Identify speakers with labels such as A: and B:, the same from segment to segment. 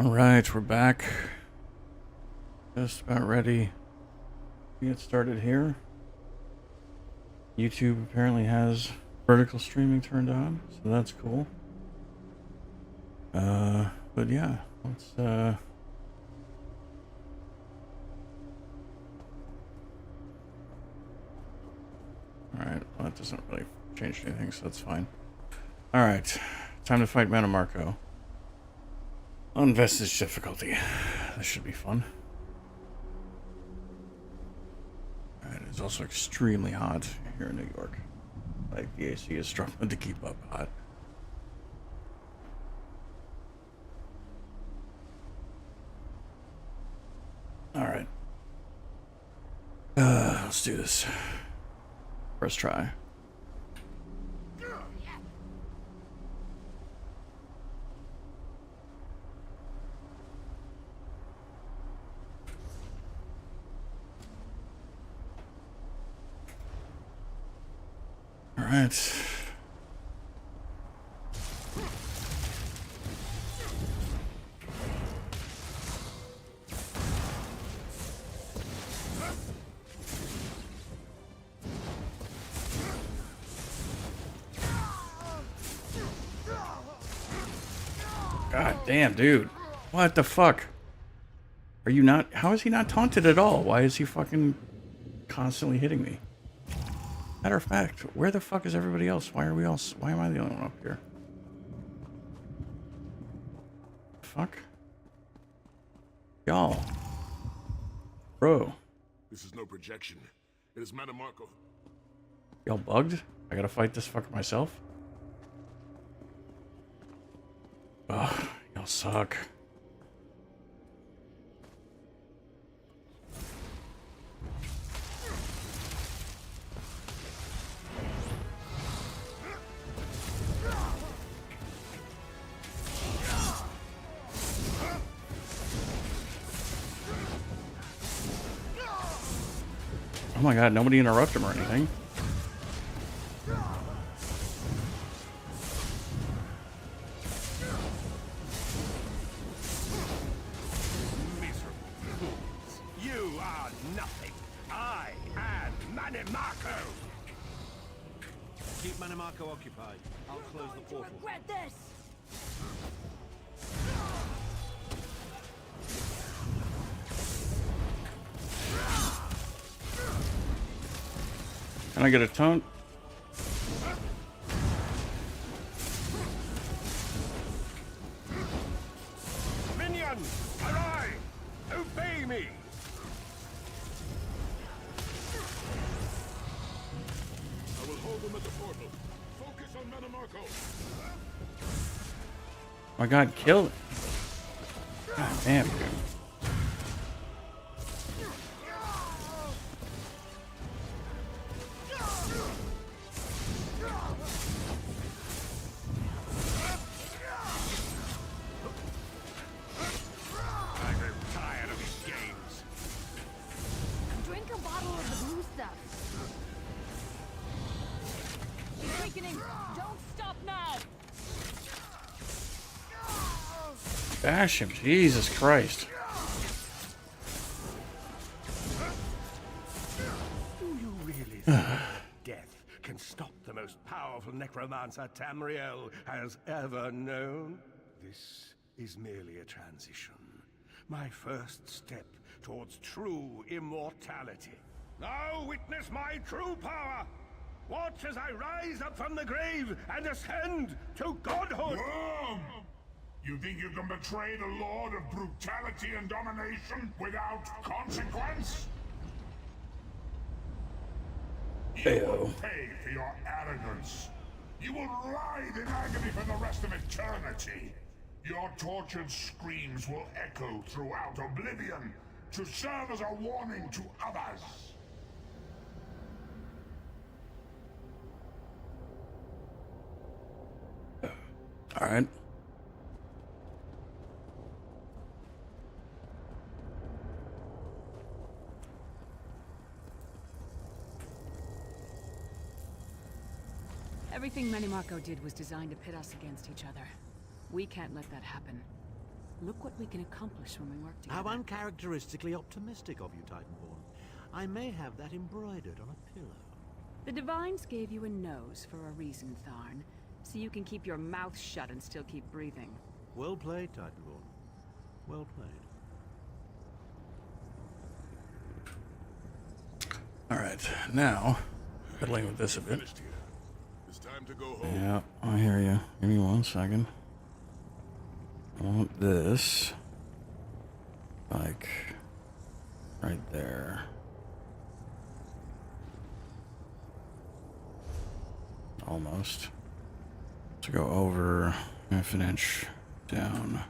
A: Alright, we're back. Just about ready to get started here. YouTube apparently has vertical streaming turned on, so that's cool. But yeah, let's alright, well, that doesn't really change anything, so that's fine. Alright, time to fight Marco. On Vestige difficulty. This should be fun. Alright, it's also extremely hot here in New York. Like, the AC is struggling to keep up hot. Alright. Let's do this. First try. Alright. God damn, dude. What the fuck? Are you not... How is he not taunted at all? Why is he fucking constantly hitting me? Matter of fact, where the fuck is everybody else? Why are we all... Why am I the only one up here? Fuck? Y'all. Bro.
B: This is no projection. It is Marco.
A: Y'all bugged? I gotta fight this fucker myself? Ugh, y'all suck. Oh my god, nobody interrupt him or anything.
C: You are nothing. I am Marco. Keep Marco occupied. I'll close the portal.
D: Regret this.
A: Can I get a taunt?
C: Minions, arrive! Obey me!
B: I will hold them at the portal. Focus on Marco.
A: Oh my god, kill it. God damn, dude.
D: Drink a bottle of the blue stuff. He's weakening. Don't stop now.
A: Bash him, Jesus Christ.
C: Do you really think death can stop the most powerful necromancer Tamriel has ever known? This is merely a transition. My first step towards true immortality. Now witness my true power! Watch as I rise up from the grave and ascend to godhood!
B: Worm! You think you can betray the Lord of brutality and domination without consequence? You will pay for your arrogance. You will writhe in agony for the rest of eternity. Your tortured screams will echo throughout oblivion to serve as a warning to others.
A: All right.
E: Everything Marco did was designed to pit us against each other. We can't let that happen.
D: Look what we can accomplish when we work together.
E: How uncharacteristically optimistic of you, Titanborn. I may have that embroidered on a pillow.
D: The Divines gave you a nose for a reason, Tharn. So you can keep your mouth shut and still keep breathing.
E: Well played, Titanborn. Well played.
A: Alright, now, fiddling with this a bit.
B: Finished here. It's time to go home.
A: Yeah, I hear you. Give me 1 second. I want this, like, right there. Almost. To go over half an inch down.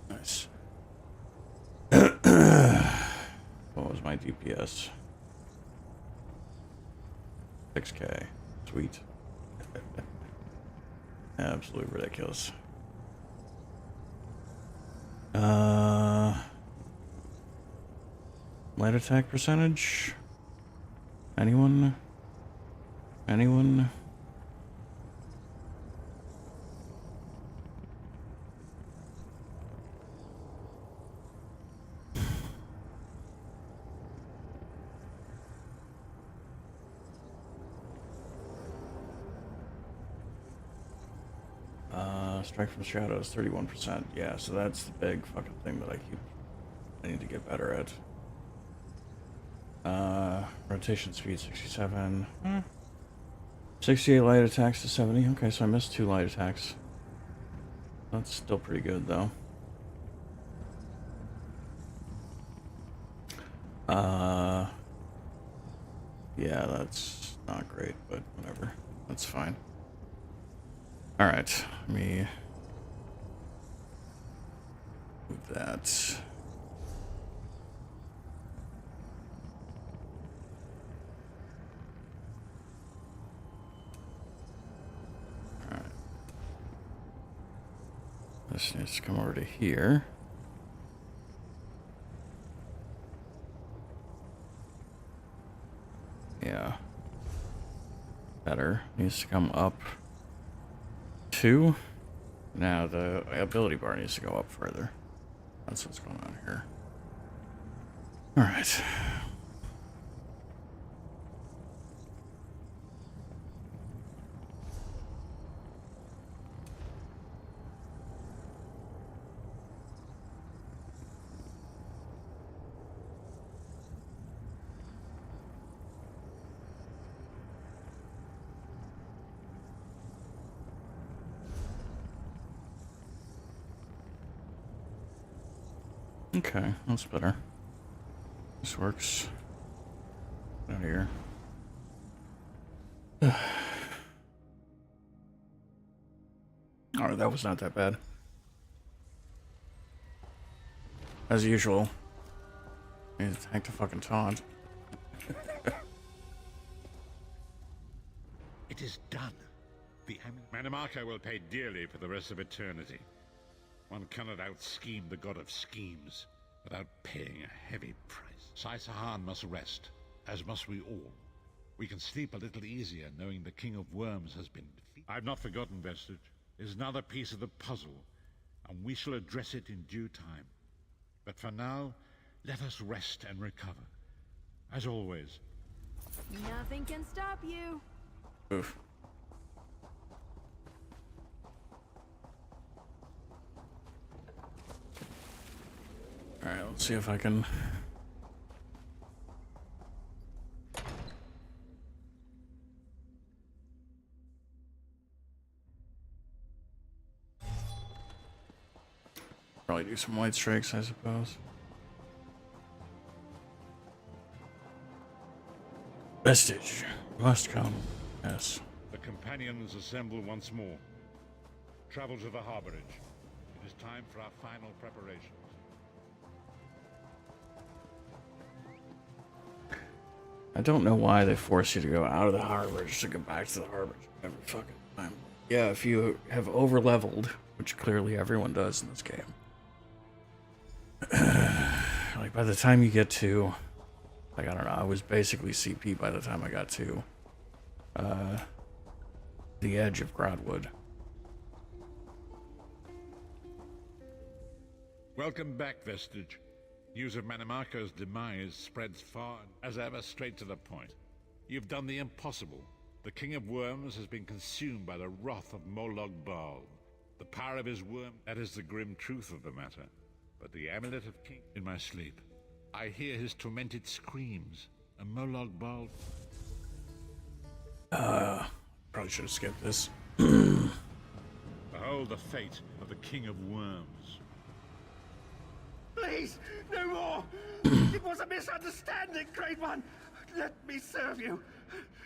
A: Nice. What was my DPS? 6K. Sweet. Absolutely ridiculous. Light attack percentage? Anyone? Anyone? Strike from shadows, 31%. Yeah, so that's the big fucking thing that I need to get better at. Rotation speed, 67. 68 light attacks to 70. Okay, so I missed 2 light attacks. That's still pretty good, though. Yeah, that's not great, but whatever. That's fine. Alright, let me move that. Alright. This needs to come over to here. Yeah. Better. Needs to come up. 2. Now the ability bar needs to go up further. That's what's going on here. Alright. Okay, that's better. This works. Out here. Alright, that was not that bad. As usual. I need to tank the fucking taunt.
C: It is done. The
F: Manamaka will pay dearly for the rest of eternity. One cannot out-scheme the god of schemes without paying a heavy price. Sai Sahan must rest, as must we all. We can sleep a little easier knowing the King of Worms has been defeated. I've not forgotten Vestige. It is another piece of the puzzle, and we shall address it in due time. But for now, let us rest and recover. As always.
D: Nothing can stop you.
A: Oof. Alright, let's see if I can... Probably do some white strikes, I suppose. Vestige. Must come. Yes.
F: The companions assemble once more. Travel to the harborage. It is time for our final preparations.
A: I don't know why they force you to go out of the harborage to go back to the harborage every fucking time. Yeah, if you have over-leveled, which clearly everyone does in this game. Like, by the time you get to Like, I don't know, I was basically CP by the time I got to the edge of Groudwood.
F: Welcome back, Vestige. News of Manimarco's demise spreads far, as ever, straight to the point. You've done the impossible. The King of Worms has been consumed by the wrath of Molog Bal. The power of his worm, that is the grim truth of the matter. But the Amulet of King, in my sleep, I hear his tormented screams, and Molog Bal...
A: Probably should have skipped this.
F: Behold the fate of the King of Worms.
C: Please, no more! It was a misunderstanding, Great One! Let me serve you!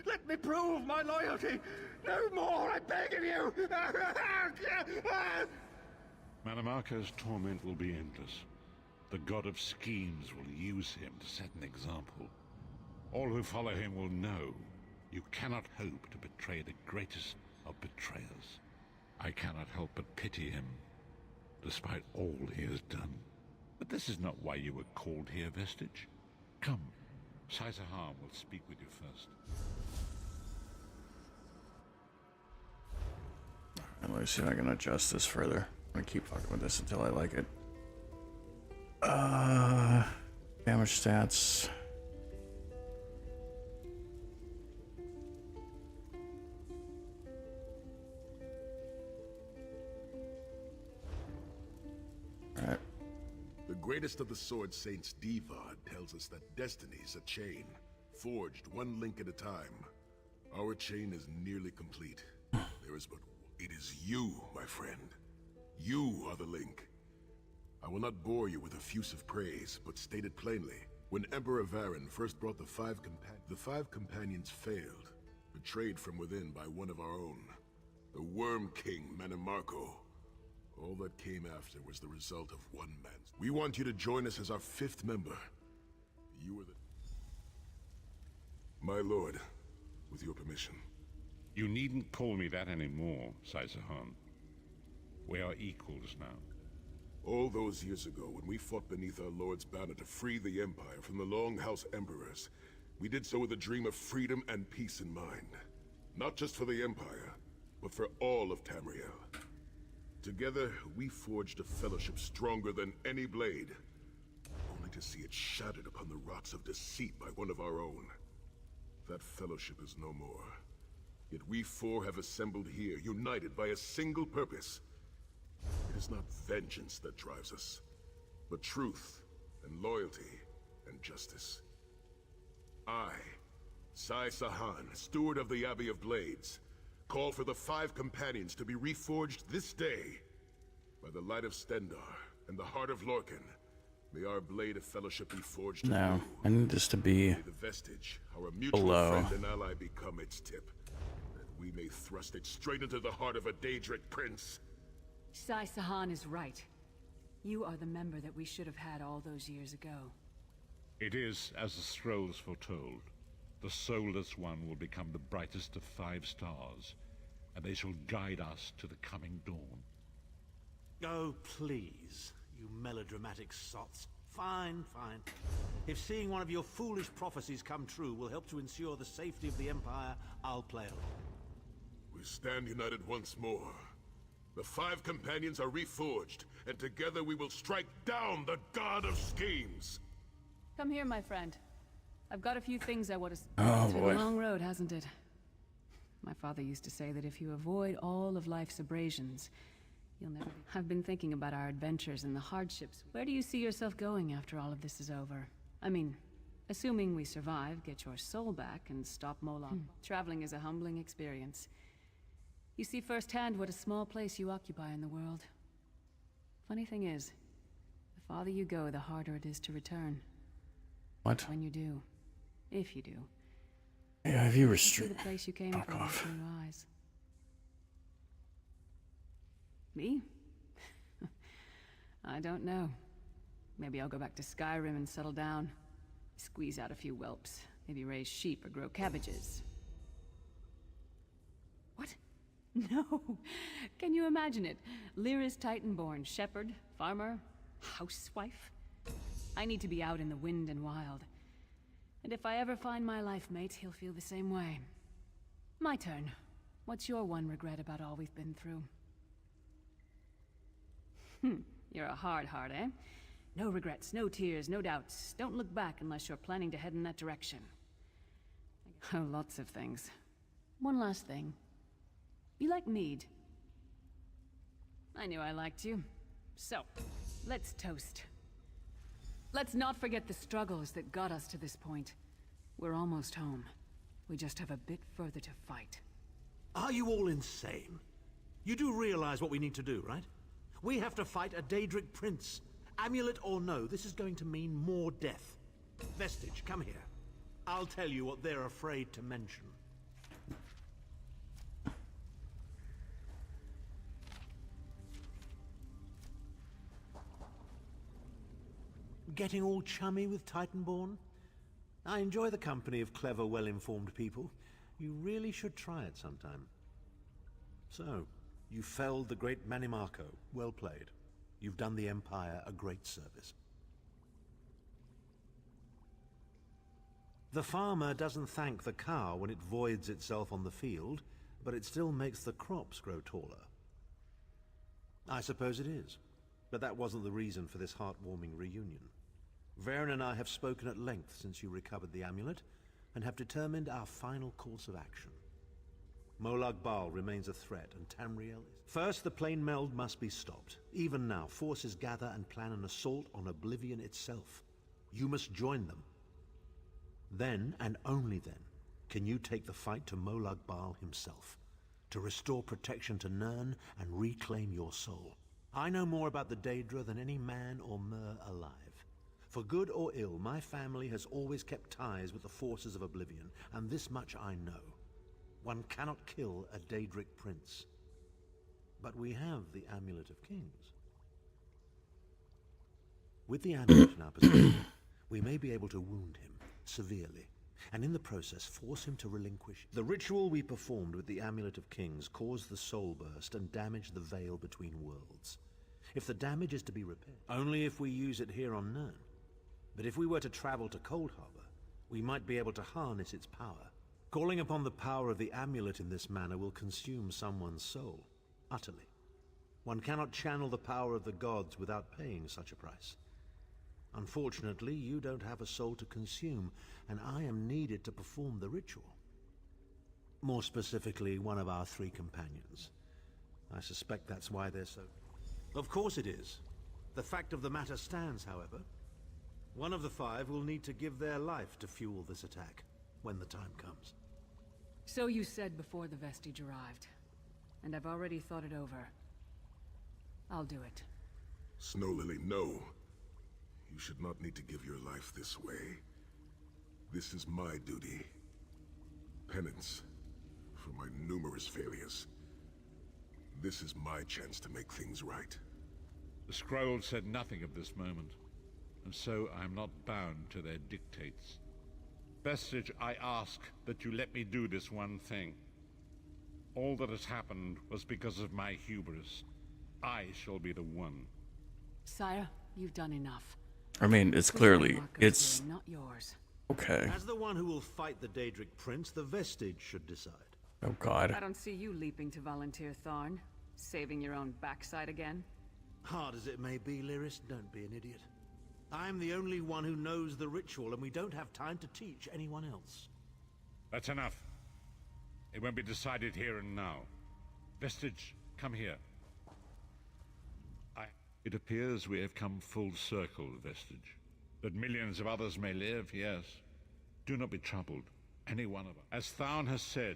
C: Let me prove my loyalty! No more, I beg of you!
F: Manimarco's torment will be endless. The god of schemes will use him to set an example. All who follow him will know you cannot hope to betray the greatest of betrayers. I cannot help but pity him, despite all he has done. But this is not why you were called here, Vestige. Come, Sai-Sahan will speak with you first.
A: Let me see if I can adjust this further. I'm gonna keep fucking with this until I like it. Damage stats. Alright.
G: The greatest of the Sword Saints, Divad, tells us that destiny's a chain, forged one link at a time. Our chain is nearly complete. There is but it is you, my friend. You are the link. I will not bore you with effusive praise, but state it plainly. When Emperor Varen first brought the five companions failed, betrayed from within by one of our own, the Worm King, Manimarco. All that came after was the result of one man. We want you to join us as our 5th member. You are the... My lord, with your permission.
F: You needn't call me that anymore, Sai-Sahan. We are equals now.
G: All those years ago, when we fought beneath our Lord's banner to free the Empire from the Longhouse Emperors, we did so with a dream of freedom and peace in mind. Not just for the Empire, but for all of Tamriel. Together, we forged a fellowship stronger than any blade, only to see it shattered upon the rocks of deceit by one of our own. That fellowship is no more. Yet we 4 have assembled here, united by a single purpose. It is not vengeance that drives us, but truth and loyalty and justice. I, Sai-Sahan, steward of the Abbey of Blades, call for the 5 companions to be reforged this day. By the light of Stendarr and the heart of Lorcan, may our blade of fellowship be forged
A: No,
G: anew.
A: I need this to be
G: May the Vestige, our mutual
A: below.
G: friend and ally, become its tip, that we may thrust it straight into the heart of a Daedric prince.
D: Sai-Sahan is right. You are the member that we should have had all those years ago.
F: It is as the scrolls foretold. The soulless one will become the brightest of 5 stars, and they shall guide us to the coming dawn.
E: Oh, please, you melodramatic sots. Fine, fine. If seeing one of your foolish prophecies come true will help to ensure the safety of the Empire, I'll play along.
G: We stand united once more. The 5 companions are reforged, and together we will strike down the God of Schemes.
D: Come here, my friend. I've got a few things I want to...
A: Oh,
D: It's been
A: boy.
D: a long road, hasn't it? My father used to say that if you avoid all of life's abrasions, you'll never... I've been thinking about our adventures and the hardships. Where do you see yourself going after all of this is over? I mean, assuming we survive, get your soul back, and stop Molog. Traveling is a humbling experience. You see firsthand what a small place you occupy in the world. Funny thing is, the farther you go, the harder it is to return.
A: What?
D: When you do. If you do.
A: Yeah, if you
D: You see the
A: restrict.
D: place you came
A: Fuck
D: from
A: off.
D: with new eyes. Me? I don't know. Maybe I'll go back to Skyrim and settle down. Squeeze out a few whelps. Maybe raise sheep or grow cabbages. What? No! Can you imagine it? Lyra's Titan-born shepherd, farmer, housewife? I need to be out in the wind and wild. And if I ever find my life mate, he'll feel the same way. My turn. What's your one regret about all we've been through? You're a hard heart, eh? No regrets, no tears, no doubts. Don't look back unless you're planning to head in that direction. Oh, lots of things. One last thing. You like mead? I knew I liked you. So, let's toast. Let's not forget the struggles that got us to this point. We're almost home. We just have a bit further to fight.
E: Are you all insane? You do realize what we need to do, right? We have to fight a Daedric prince. Amulet or no, this is going to mean more death. Vestige, come here. I'll tell you what they're afraid to mention. Getting all chummy with Titanborn? I enjoy the company of clever, well-informed people. You really should try it sometime. So, you felled the great Manimarco. Well played. You've done the Empire a great service. The farmer doesn't thank the cow when it voids itself on the field, but it still makes the crops grow taller. I suppose it is, but that wasn't the reason for this heartwarming reunion. Varen and I have spoken at length since you recovered the amulet, and have determined our final course of action. Molag Bal remains a threat, and Tamriel is... First, the plane meld must be stopped. Even now, forces gather and plan an assault on Oblivion itself. You must join them. Then, and only then, can you take the fight to Molag Bal himself, to restore protection to Nirn and reclaim your soul. I know more about the Daedra than any man or mer alive. For good or ill, my family has always kept ties with the forces of Oblivion, and this much I know. One cannot kill a Daedric prince. But we have the Amulet of Kings. With the amulet in our possession, we may be able to wound him severely, and in the process force him to relinquish. The ritual we performed with the Amulet of Kings caused the soul burst and damaged the veil between worlds. If the damage is to be repaired, only if we use it here on Nirn. But if we were to travel to Cold Harbor, we might be able to harness its power. Calling upon the power of the amulet in this manner will consume someone's soul, utterly. One cannot channel the power of the gods without paying such a price. Unfortunately, you don't have a soul to consume, and I am needed to perform the ritual. More specifically, one of our 3 companions. I suspect that's why they're so... Of course it is. The fact of the matter stands, however. One of the 5 will need to give their life to fuel this attack, when the time comes.
D: So you said before the Vestige arrived, and I've already thought it over. I'll do it.
G: Snow Lily, no. You should not need to give your life this way. This is my duty. Penance for my numerous failures. This is my chance to make things right.
F: The scroll said nothing of this moment, and so I am not bound to their dictates. Vestige, I ask that you let me do this one thing. All that has happened was because of my hubris. I shall be the one.
D: Sire, you've done enough.
A: I mean, it's clearly, it's...
D: not yours.
A: Okay.
E: As the one who will fight the Daedric Prince, the Vestige should decide.
A: Oh god.
D: I don't see you leaping to volunteer, Tharn. Saving your own backside again.
E: Hard as it may be, Lyris, don't be an idiot. I'm the only one who knows the ritual, and we don't have time to teach anyone else.
F: That's enough. It won't be decided here and now. Vestige, come here. It appears we have come full circle, Vestige. That millions of others may live, yes. Do not be troubled, any one of us. As Tharn has said,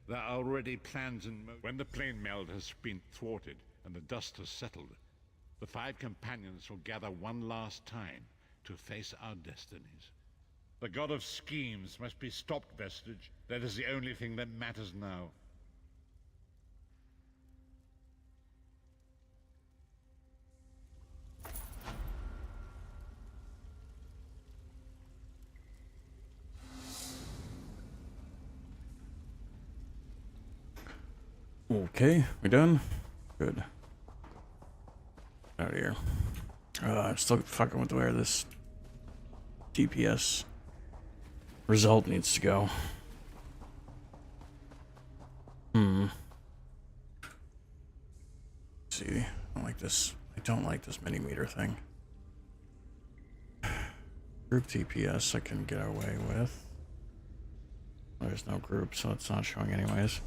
F: there are already plans in motion. When the plane meld has been thwarted and the dust has settled, the 5 companions will gather one last time to face our destinies. The god of schemes must be stopped, Vestige. That is the only thing that matters now.
A: Okay, we done? Good. Out of here. I'm still fucking with where this DPS result needs to go. Let's see, I don't like this. I don't like this mini meter thing. Group TPS I can get away with. There's no group, so it's not showing anyways.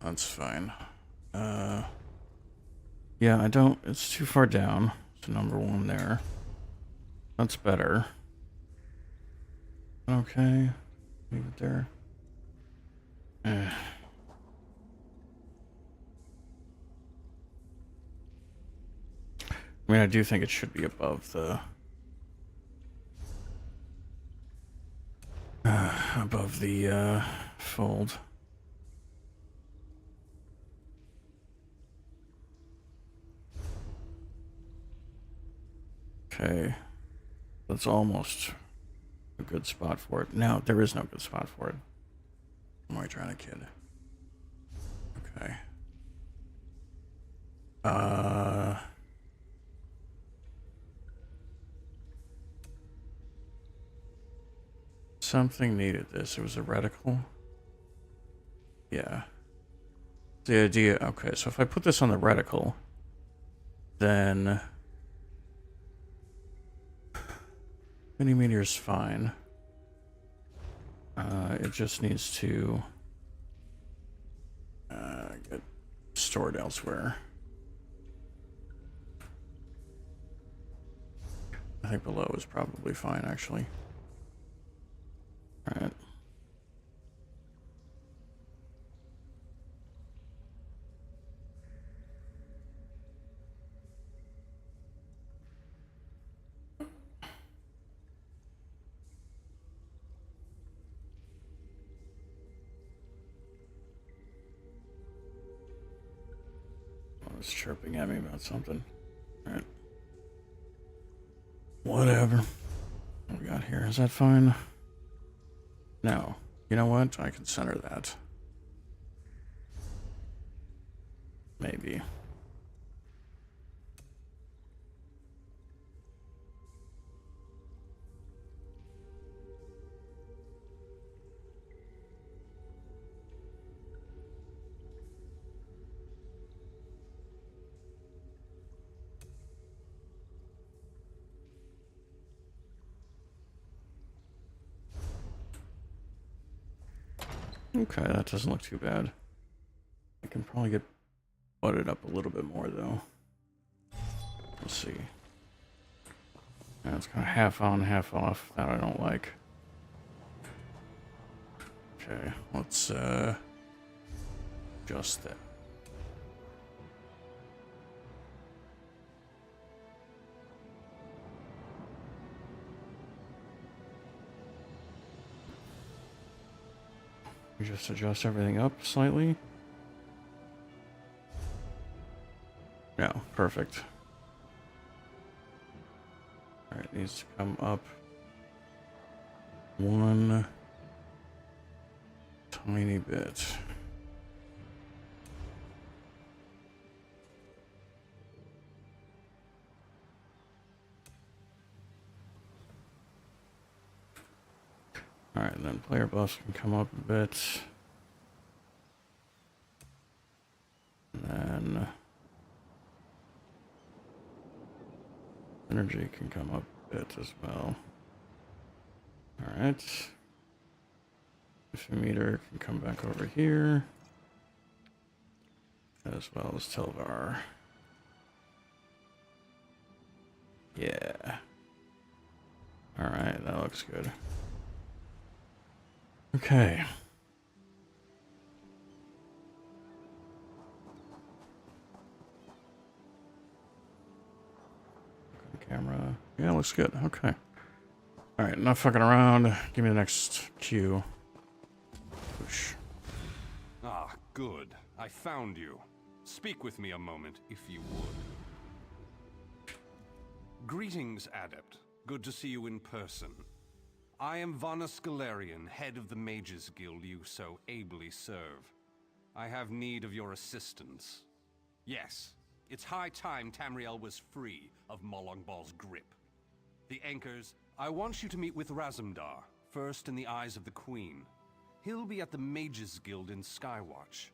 A: That's fine. Yeah, I don't... It's too far down. So number 1 there. That's better. Okay. Leave it there. I mean, I do think it should be above the... fold. Okay, that's almost a good spot for it. No, there is no good spot for it. Am I trying to kid? Okay. Something needed this. It was a reticle. Yeah. The idea... Okay, so if I put this on the reticle, then... Mini meter is fine. It just needs to get stored elsewhere. I think below is probably fine, actually. All right. Was chirping at me about something. Alright. Whatever. What we got here? Is that fine? No. You know what? I can center that. Maybe. Okay, that doesn't look too bad. I can probably get butted up a little bit more, though. Let's see. It's kind of half on, half off. That I don't like. Okay, let's adjust that. We just adjust everything up slightly. Yeah, perfect. Alright, it needs to come up one tiny bit. Alright, and then player buffs can come up a bit. And then energy can come up a bit as well. Alright. Meter can come back over here. As well as Telvar. Yeah. Alright, that looks good. Okay. Camera. Yeah, looks good. Okay. Alright, enough fucking around. Give me the next cue. Push.
C: Ah,
H: Good. I found you. Speak with me a moment, if you would. Greetings, Adept. Good to see you in person. I am Vanus Galarian, head of the Mages Guild you so ably serve. I have need of your assistance. Yes, it's high time Tamriel was free of Molongbal's grip. The Anchors, I want you to meet with Razumdar, first in the eyes of the Queen. He'll be at the Mages Guild in Skywatch.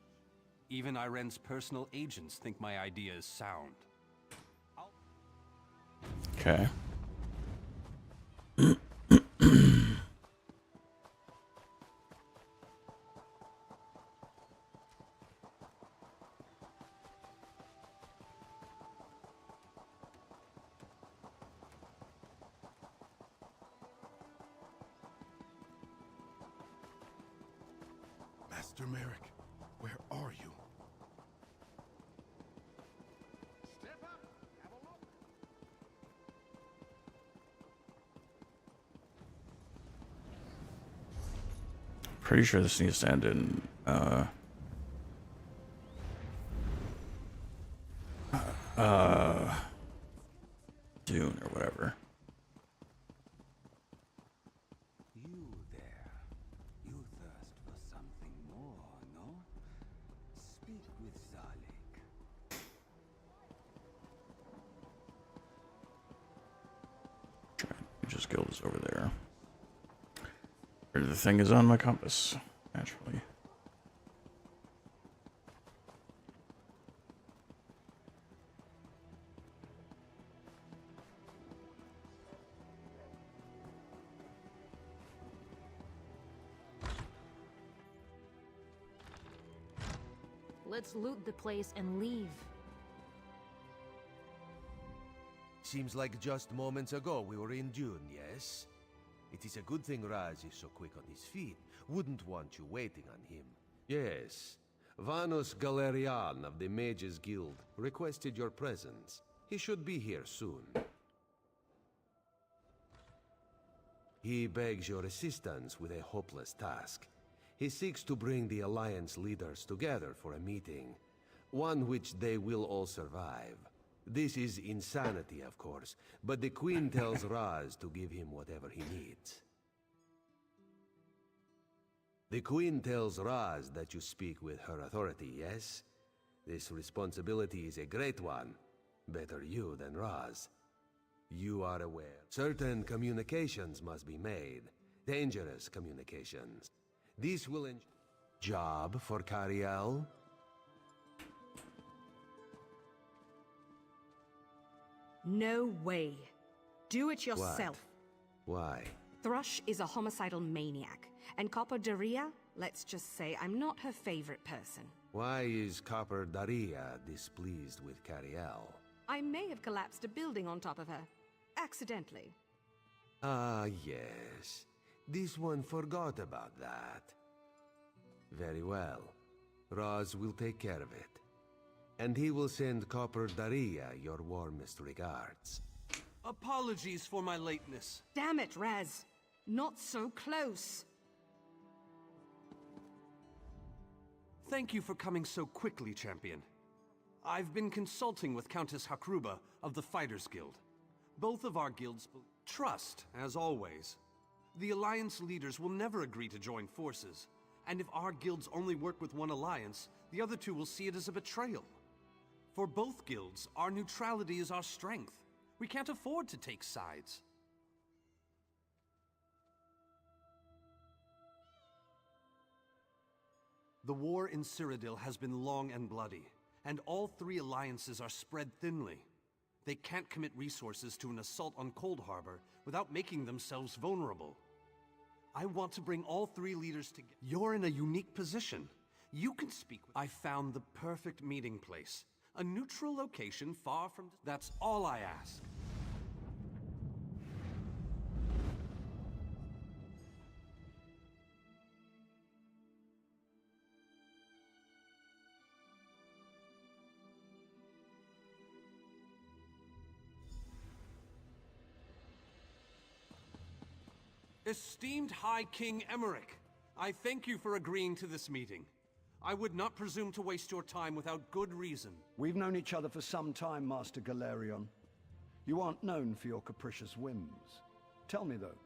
H: Even Iren's personal agents think my idea is sound.
A: Okay.
G: Master Merrick, where are you?
C: Step up, have a look.
A: Pretty sure this needs to end in Dune or whatever.
I: You there. You thirst for something more, no? Speak with Zalik.
A: Just guild is over there. The thing is on my compass, naturally.
J: Let's loot the place and leave.
K: Seems like just moments ago we were in Dune, yes? It is a good thing Raz is so quick on his feet. Wouldn't want you waiting on him. Yes. Vanus Galarian of the Mages Guild requested your presence. He should be here soon. He begs your assistance with a hopeless task. He seeks to bring the Alliance leaders together for a meeting, one which they will all survive. This is insanity, of course, but the Queen tells Raz to give him whatever he needs. The Queen tells Raz that you speak with her authority, yes? This responsibility is a great one. Better you than Raz. You are aware. Certain communications must be made. Dangerous communications. This will job for Cariel?
L: No way. Do it yourself.
K: Why?
L: Thrush is a homicidal maniac, and Copper Daria, let's just say I'm not her favorite person.
K: Why is Copper Daria displeased with Cariel?
L: I may have collapsed a building on top of her. Accidentally.
K: Ah, yes. This one forgot about that. Very well. Raz will take care of it. And he will send Copper Daria your warmest regards.
H: Apologies for my lateness.
L: Damn it, Raz. Not so close.
H: Thank you for coming so quickly, Champion. I've been consulting with Countess Hakruba of the Fighters Guild. Both of our guilds trust, as always. The Alliance leaders will never agree to join forces. And if our guilds only work with one alliance, the other two will see it as a betrayal. For both guilds, our neutrality is our strength. We can't afford to take sides. The war in Cyrodiil has been long and bloody, and all three alliances are spread thinly. They can't commit resources to an assault on Cold Harbor without making themselves vulnerable. I want to bring all three leaders together. You're in a unique position. You can speak with— I found the perfect meeting place. A neutral location far from— That's all I ask. Esteemed High King Emmerich, I thank you for agreeing to this meeting. I would not presume to waste your time without good reason.
C: We've known each other for some time, Master Galerion. You aren't known for your capricious whims. Tell me, though,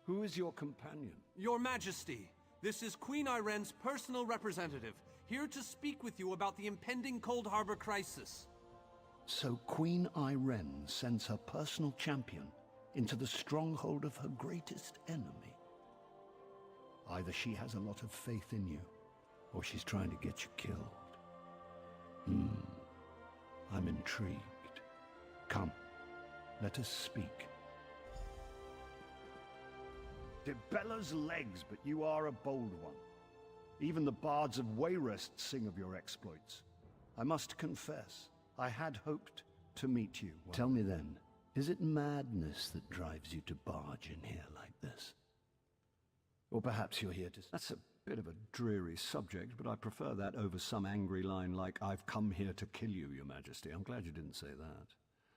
C: who is your companion?
H: Your Majesty, this is Queen Iren's personal representative, here to speak with you about the impending Cold Harbor crisis.
C: So Queen Iren sends her personal champion into the stronghold of her greatest enemy. Either she has a lot of faith in you, or she's trying to get you killed. I'm intrigued. Come, let us speak. It bellows legs, but you are a bold one. Even the bards of Wayrest sing of your exploits. I must confess, I had hoped to meet you. Tell me then, is it madness that drives you to barge in here like this? Or perhaps you're here to... That's a bit of a dreary subject, but I prefer that over some angry line like, "I've come here to kill you, Your Majesty." I'm glad you didn't say that.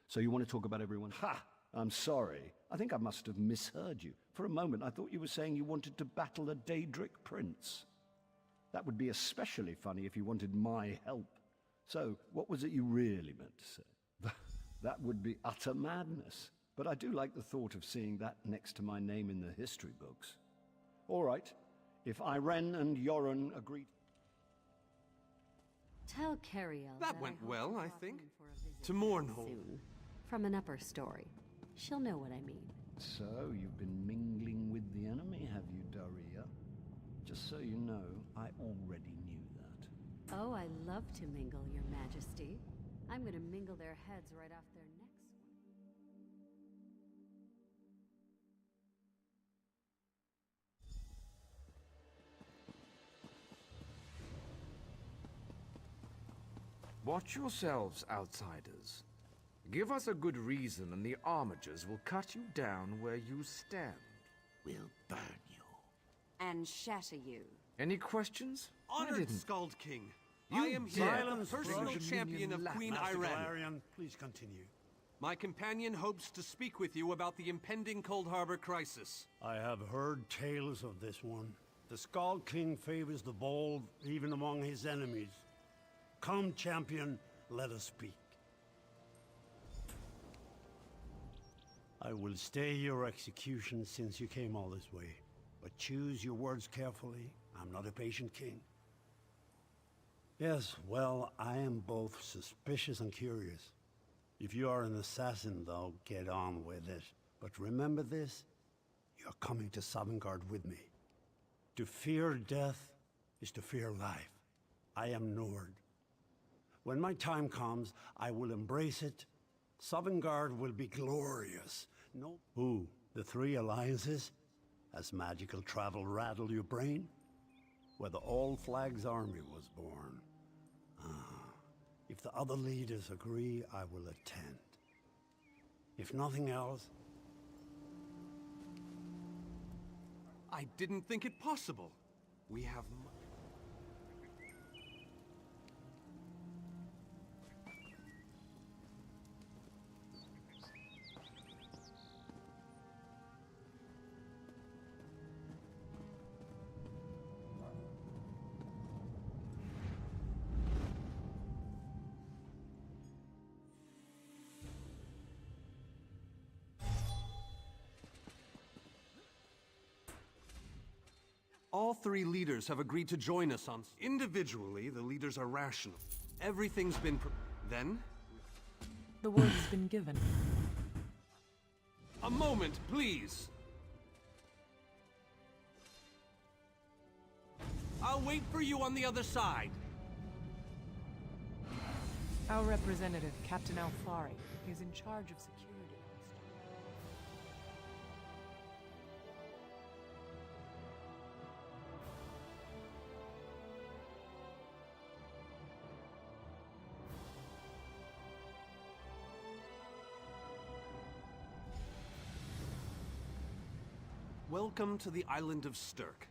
C: So you want to talk about everyone? Ha! I'm sorry. I think I must have misheard you. For a moment, I thought you were saying you wanted to battle a Daedric prince. That would be especially funny if you wanted my help. So, what was it you really meant to say? That would be utter madness. But I do like the thought of seeing that next to my name in the history books. All right. If Iren and Yoren agree...
M: Tell Cariel
H: That went
M: I hope
H: well,
M: to
H: I
M: welcome
H: think.
M: him for a visit
H: To Mournhold.
M: soon. From an upper story. She'll know what I mean.
C: So, you've been mingling with the enemy, have you, Daria? Just so you know, I already knew that.
M: Oh, I love to mingle, Your Majesty. I'm gonna mingle their heads right off their necks.
N: Watch yourselves, outsiders. Give us a good reason and the Armigers will cut you down where you stand.
E: We'll burn you.
L: And shatter you.
N: Any questions?
H: Honored Skald King,
N: You
H: I am here,
N: silence
H: the personal
N: Persian
H: champion of
N: Union
H: Queen
C: Master
H: Iren.
C: Galerion, please continue.
H: My companion hopes to speak with you about the impending Cold Harbor crisis.
O: I have heard tales of this one. The Skald King favors the bold, even among his enemies. Come, champion, let us speak. I will stay your execution since you came all this way. But choose your words carefully. I'm not a patient king. Yes, well, I am both suspicious and curious. If you are an assassin, though, get on with it. But remember this, you're coming to Sovngarde with me. To fear death is to fear life. I am Nord. When my time comes, I will embrace it. Sovngarde will be glorious. No. Who? The Three Alliances? Has magical travel rattled your brain? Where the All Flags army was born. If the other leaders agree, I will attend. If nothing else...
H: I didn't think it possible. We have... All three leaders have agreed to join us on... Individually, the leaders are rational. Everything's been... Then?
P: The word has been given.
H: A moment, please! I'll wait for you on the other side.
P: Our representative, Captain Alfari, is in charge of security.
H: Welcome to the island of Stirk.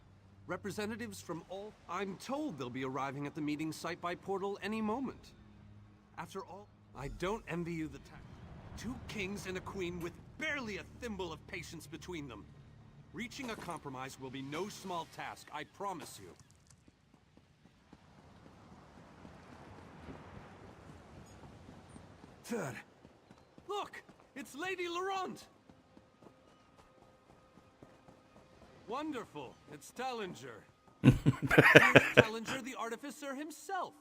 H: Representatives from all... I'm told they'll be arriving at the meeting site by portal any moment. After all, I don't envy you the task. 2 kings and a queen with barely a thimble of patience between them. Reaching a compromise will be no small task, I promise you. Third. Look! It's Lady Laurent! Wonderful. It's Tallinger. Here's Tallinger, the artificer himself.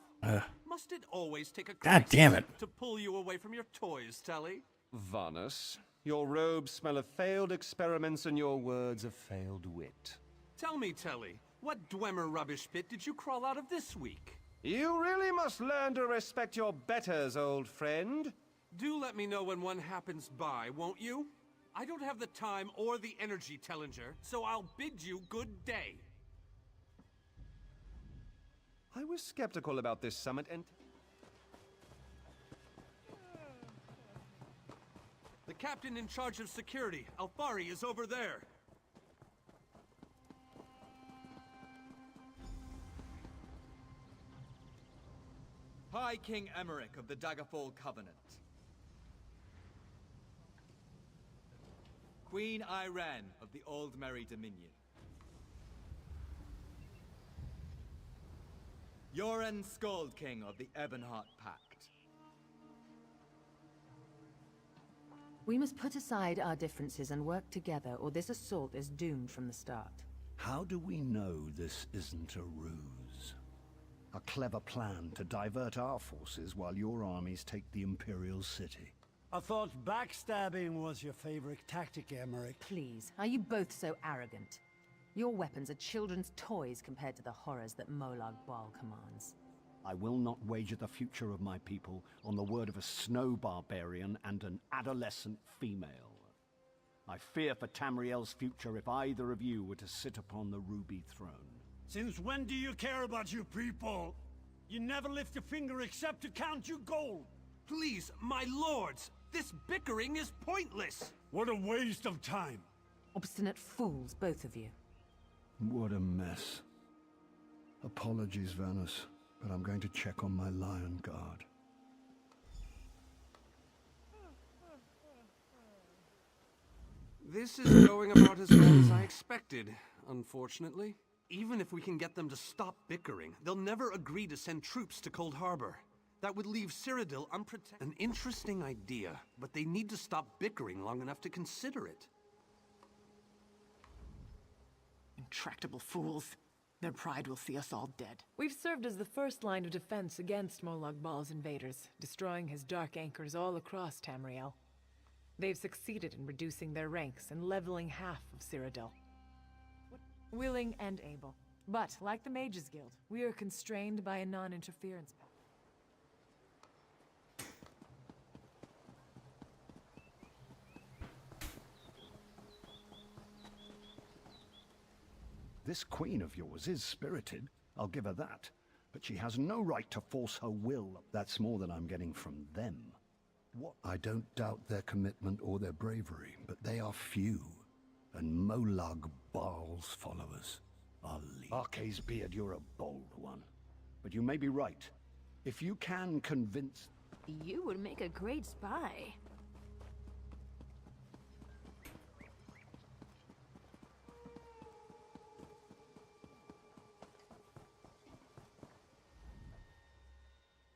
H: Must it always take a
A: God damn it.
H: to pull you away from your toys, Telly?
N: Vanus, your robes smell of failed experiments and your words of failed wit.
H: Tell me, Telly, what Dwemer rubbish pit did you crawl out of this week?
N: You really must learn to respect your betters, old friend.
H: Do let me know when one happens by, won't you? I don't have the time or the energy, Tellinger, so I'll bid you good day.
N: I was skeptical about this summit and...
H: The captain in charge of security, Alfari, is over there.
Q: High King Emmerich of the Daggerfall Covenant. Queen Irene of the Old Merry Dominion. Yoren Skald King of the Ebonheart Pact.
M: We must put aside our differences and work together, or this assault is doomed from the start.
O: How do we know this isn't a ruse? A clever plan to divert our forces while your armies take the Imperial City. I thought backstabbing was your favorite tactic, Emmerich.
M: Please, are you both so arrogant? Your weapons are children's toys compared to the horrors that Molag Bal commands.
O: I will not wager the future of my people on the word of a snow barbarian and an adolescent female. I fear for Tamriel's future if either of you were to sit upon the Ruby Throne. Since when do you care about your people? You never lift a finger except to count your gold.
H: Please, my lords, this bickering is pointless.
O: What a waste of time.
M: Obstinate fools, both of you.
O: What a mess. Apologies, Vanus, but I'm going to check on my Lion Guard.
H: This is going about as well as I expected, unfortunately. Even if we can get them to stop bickering, they'll never agree to send troops to Cold Harbor. That would leave Cyrodiil unprotected. An interesting idea, but they need to stop bickering long enough to consider it.
P: Intractable fools. Their pride will see us all dead. We've served as the first line of defense against Molag Bal's invaders, destroying his dark anchors all across Tamriel. They've succeeded in reducing their ranks and leveling half of Cyrodiil. Willing and able. But, like the Mages Guild, we are constrained by a non-interference pact.
O: This queen of yours is spirited, I'll give her that. But she has no right to force her will. That's more than I'm getting from them. What? I don't doubt their commitment or their bravery, but they are few. And Molag Bal's followers are legion. Arcay's beard, you're a bold one. But you may be right. If you can convince...
J: You would make a great spy.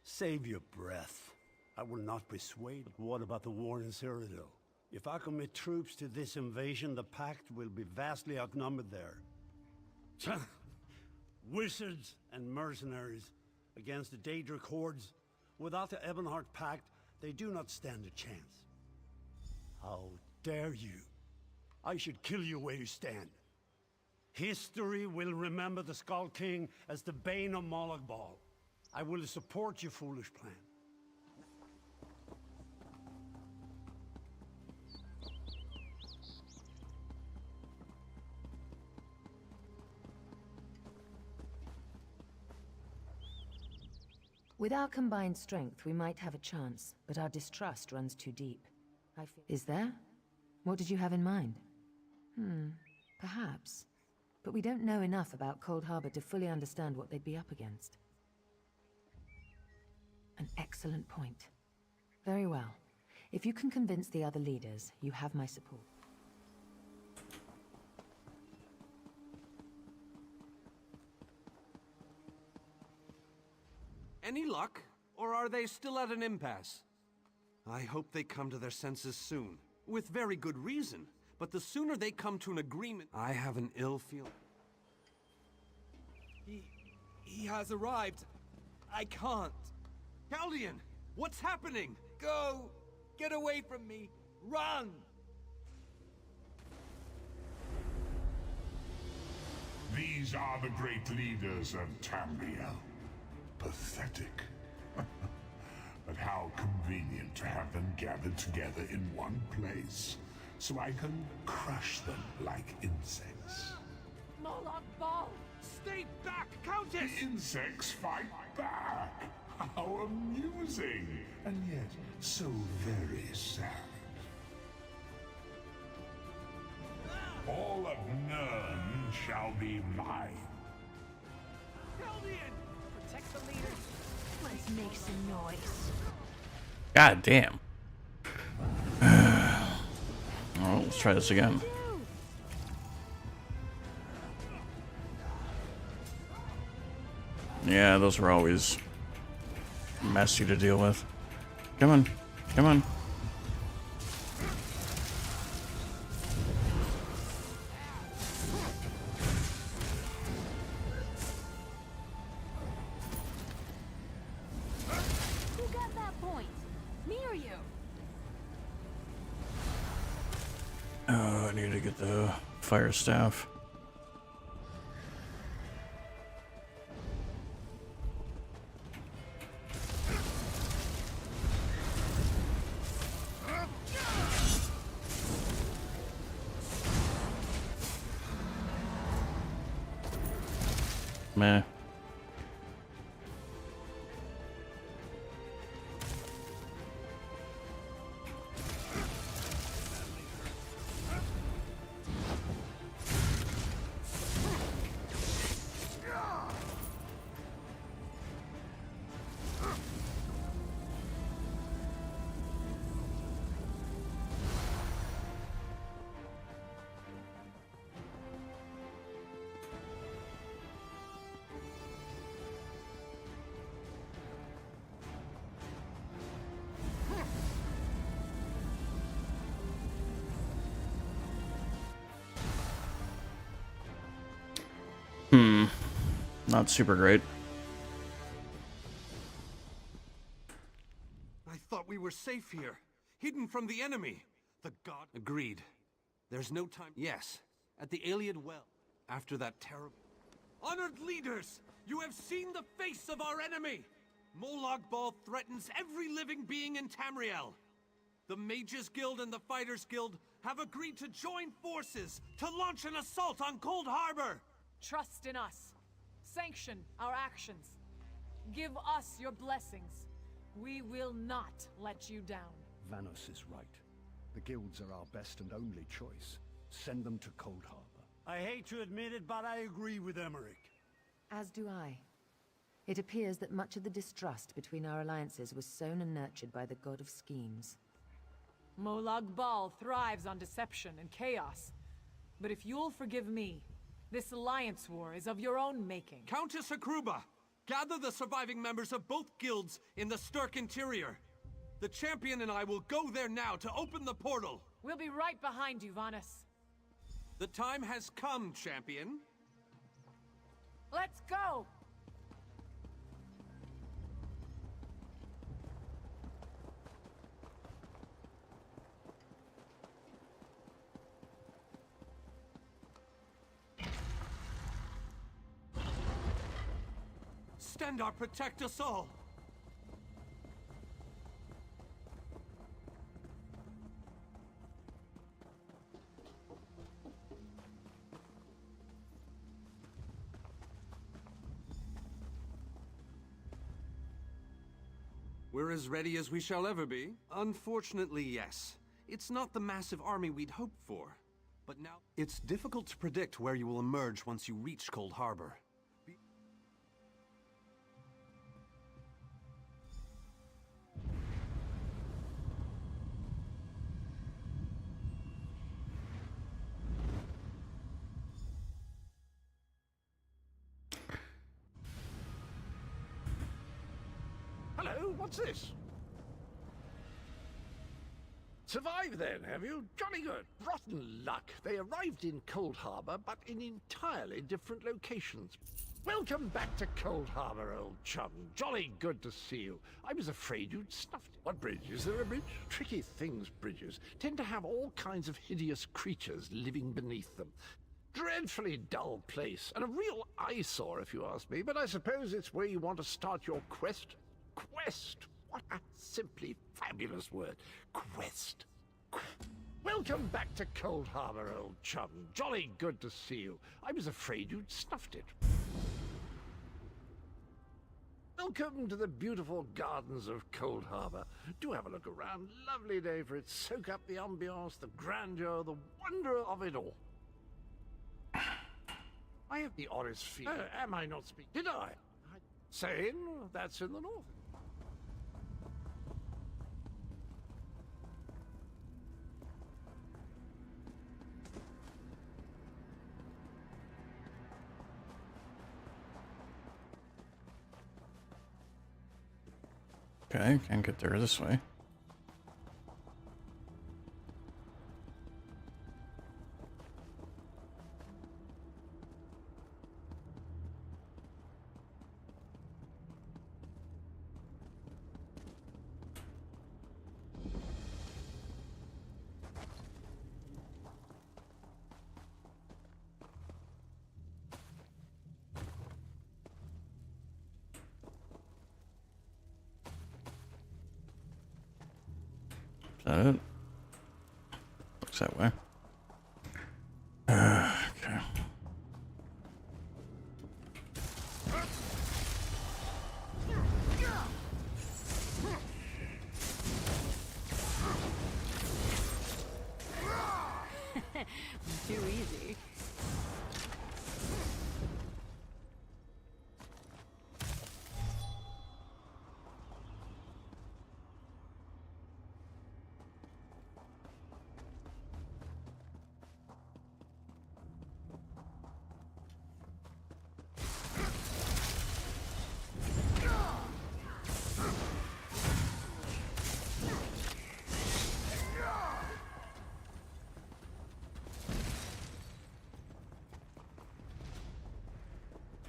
O: Save your breath. I will not persuade. But what about the war in Cyrodiil? If I commit troops to this invasion, the Pact will be vastly outnumbered there. Wizards and mercenaries against the Daedric hordes. Without the Ebonheart Pact, they do not stand a chance. How dare you? I should kill you where you stand. History will remember the Skull King as the bane of Molag Bal. I will support your foolish plan.
M: With our combined strength, we might have a chance, but our distrust runs too deep. Is there? What did you have in mind? Perhaps. But we don't know enough about Cold Harbor to fully understand what they'd be up against. An excellent point. Very well. If you can convince the other leaders, you have my support.
H: Any luck? Or are they still at an impasse? I hope they come to their senses soon. With very good reason. But the sooner they come to an agreement... I have an ill feeling.
Q: He has arrived. I can't.
H: Galdian! What's happening?
Q: Go! Get away from me! Run!
B: These are the great leaders of Tamriel. Pathetic. But how convenient to have them gathered together in one place, so I can crush them like insects.
P: Moloch Ball!
H: Stay back, Countess!
B: The insects fight back! How amusing! And yet, so very sad. All of Nirn shall be mine.
P: Galdian! Protect the leaders.
J: Let's make some noise.
A: God damn. Oh, let's try this again. Yeah, those were always messy to deal with. Come on. Come on.
J: Who got that point? Me or you?
A: Oh, I need to get the fire staff. Meh. Not super great.
H: I thought we were safe here, hidden from the enemy. The god... Agreed. There's no time... Yes, at the Iliad Well. After that terrible... Honored leaders! You have seen the face of our enemy! Molag Bal threatens every living being in Tamriel. The Mages Guild and the Fighters Guild have agreed to join forces to launch an assault on Cold Harbor!
P: Trust in us. Sanction our actions. Give us your blessings. We will not let you down.
C: Vanos is right. The guilds are our best and only choice. Send them to Cold Harbor.
O: I hate to admit it, but I agree with Emmerich.
M: As do I. It appears that much of the distrust between our alliances was sown and nurtured by the god of schemes.
P: Molag Bal thrives on deception and chaos. But if you'll forgive me, this alliance war is of your own making.
H: Countess Akruba, gather the surviving members of both guilds in the Sturk interior. The champion and I will go there now to open the portal.
P: We'll be right behind you, Vanus.
H: The time has come, champion.
P: Let's go!
H: Stendarr, protect us all! We're as ready as we shall ever be. Unfortunately, yes. It's not the massive army we'd hoped for. But now, it's difficult to predict where you will emerge once you reach Cold Harbor.
C: Hello, what's this? Survived then, have you? Jolly good. Rotten luck. They arrived in Cold Harbor, but in entirely different locations. Welcome back to Cold Harbor, old chum. Jolly good to see you. I was afraid you'd snuffed it. What bridge? Is there a bridge? Tricky things, bridges. Tend to have all kinds of hideous creatures living beneath them. Dreadfully dull place, and a real eyesore if you ask me, but I suppose it's where you want to start your quest. Quest! What a simply fabulous word. Quest. Welcome back to Cold Harbor, old chum. Jolly good to see you. I was afraid you'd snuffed it. Welcome to the beautiful gardens of Cold Harbor. Do have a look around. Lovely day for it. Soak up the ambiance, the grandeur, the wonder of it all. I have the oddest feeling. Am I not speaking? Did I? Saying that's in the north.
A: Okay, can't get there this way. Is that it? Looks that way. Okay.
D: Too easy.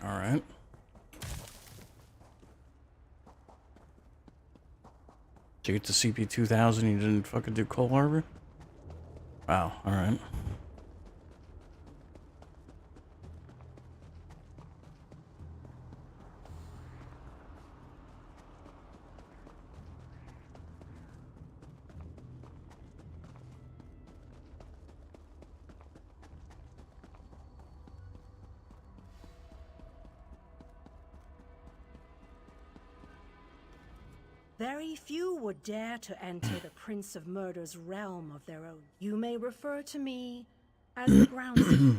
A: All right. Did you get the CP2000? You didn't fucking do Cold Harbor? Wow. All right.
R: Very few would dare to enter the Prince of Murder's realm of their own. You may refer to me as the Groundskeeper,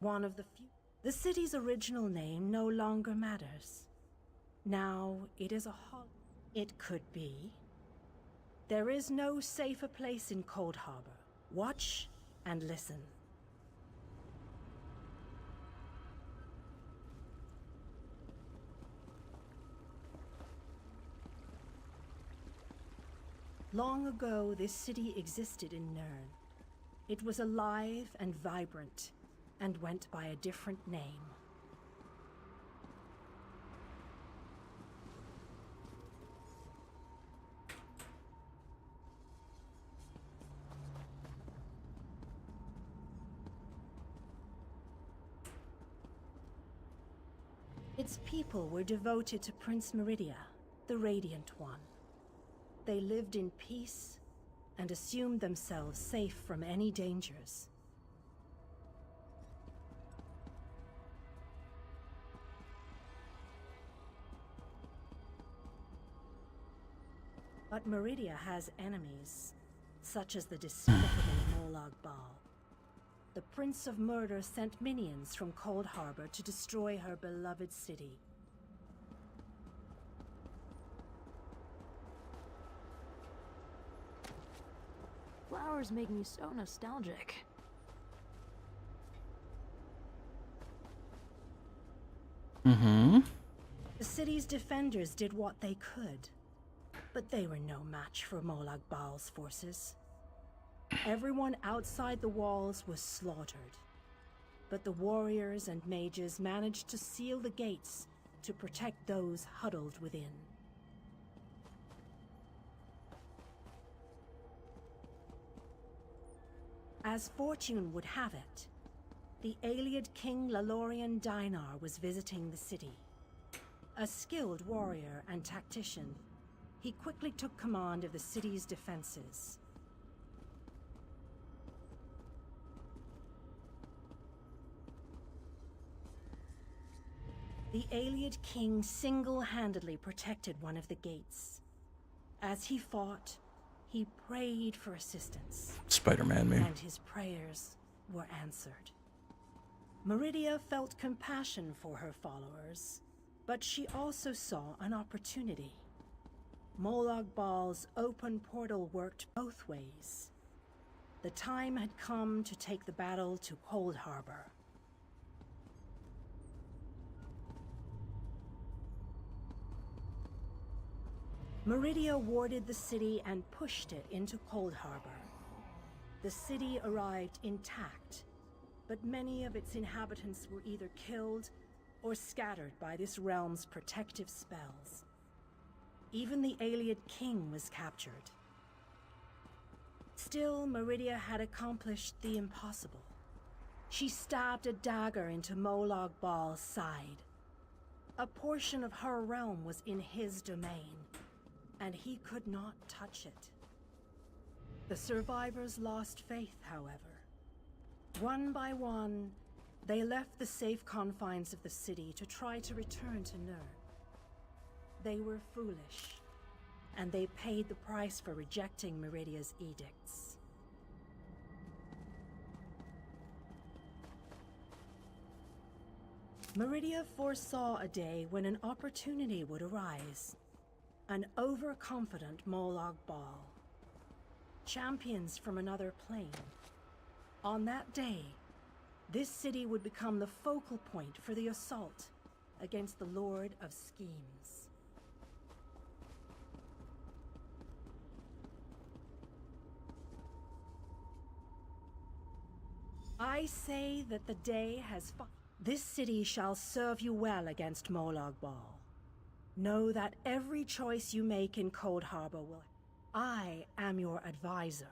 R: one of the few. The city's original name no longer matters. Now it is a hall. It could be. There is no safer place in Cold Harbor. Watch and listen. Long ago, this city existed in Nirn. It was alive and vibrant, and went by a different name. Its people were devoted to Prince Meridia, the Radiant One. They lived in peace and assumed themselves safe from any dangers. But Meridia has enemies, such as the despicable Molag Bal. The Prince of Murder sent minions from Cold Harbor to destroy her beloved city.
J: Flowers make me so nostalgic.
A: Mm-hmm.
R: The city's defenders did what they could, but they were no match for Molag Bal's forces. Everyone outside the walls was slaughtered. But the warriors and mages managed to seal the gates to protect those huddled within. As fortune would have it, the Ayleid king Lalorian Dinar was visiting the city. A skilled warrior and tactician, he quickly took command of the city's defenses. The Ayleid king single-handedly protected one of the gates. As he fought, he prayed for assistance.
A: Spider-Man, man.
R: And his prayers were answered. Meridia felt compassion for her followers, but she also saw an opportunity. Molag Bal's open portal worked both ways. The time had come to take the battle to Cold Harbor. Meridia warded the city and pushed it into Cold Harbor. The city arrived intact, but many of its inhabitants were either killed or scattered by this realm's protective spells. Even the Ayleid king was captured. Still, Meridia had accomplished the impossible. She stabbed a dagger into Molag Bal's side. A portion of her realm was in his domain, and he could not touch it. The survivors lost faith, however. One by one, they left the safe confines of the city to try to return to Nurg. They were foolish, and they paid the price for rejecting Meridia's edicts. Meridia foresaw a day when an opportunity would arise. An overconfident Molag Bal. Champions from another plane. On that day, this city would become the focal point for the assault against the Lord of Schemes. I say that the day has this city shall serve you well against Molag Bal. Know that every choice you make in Cold Harbor will... I am your advisor.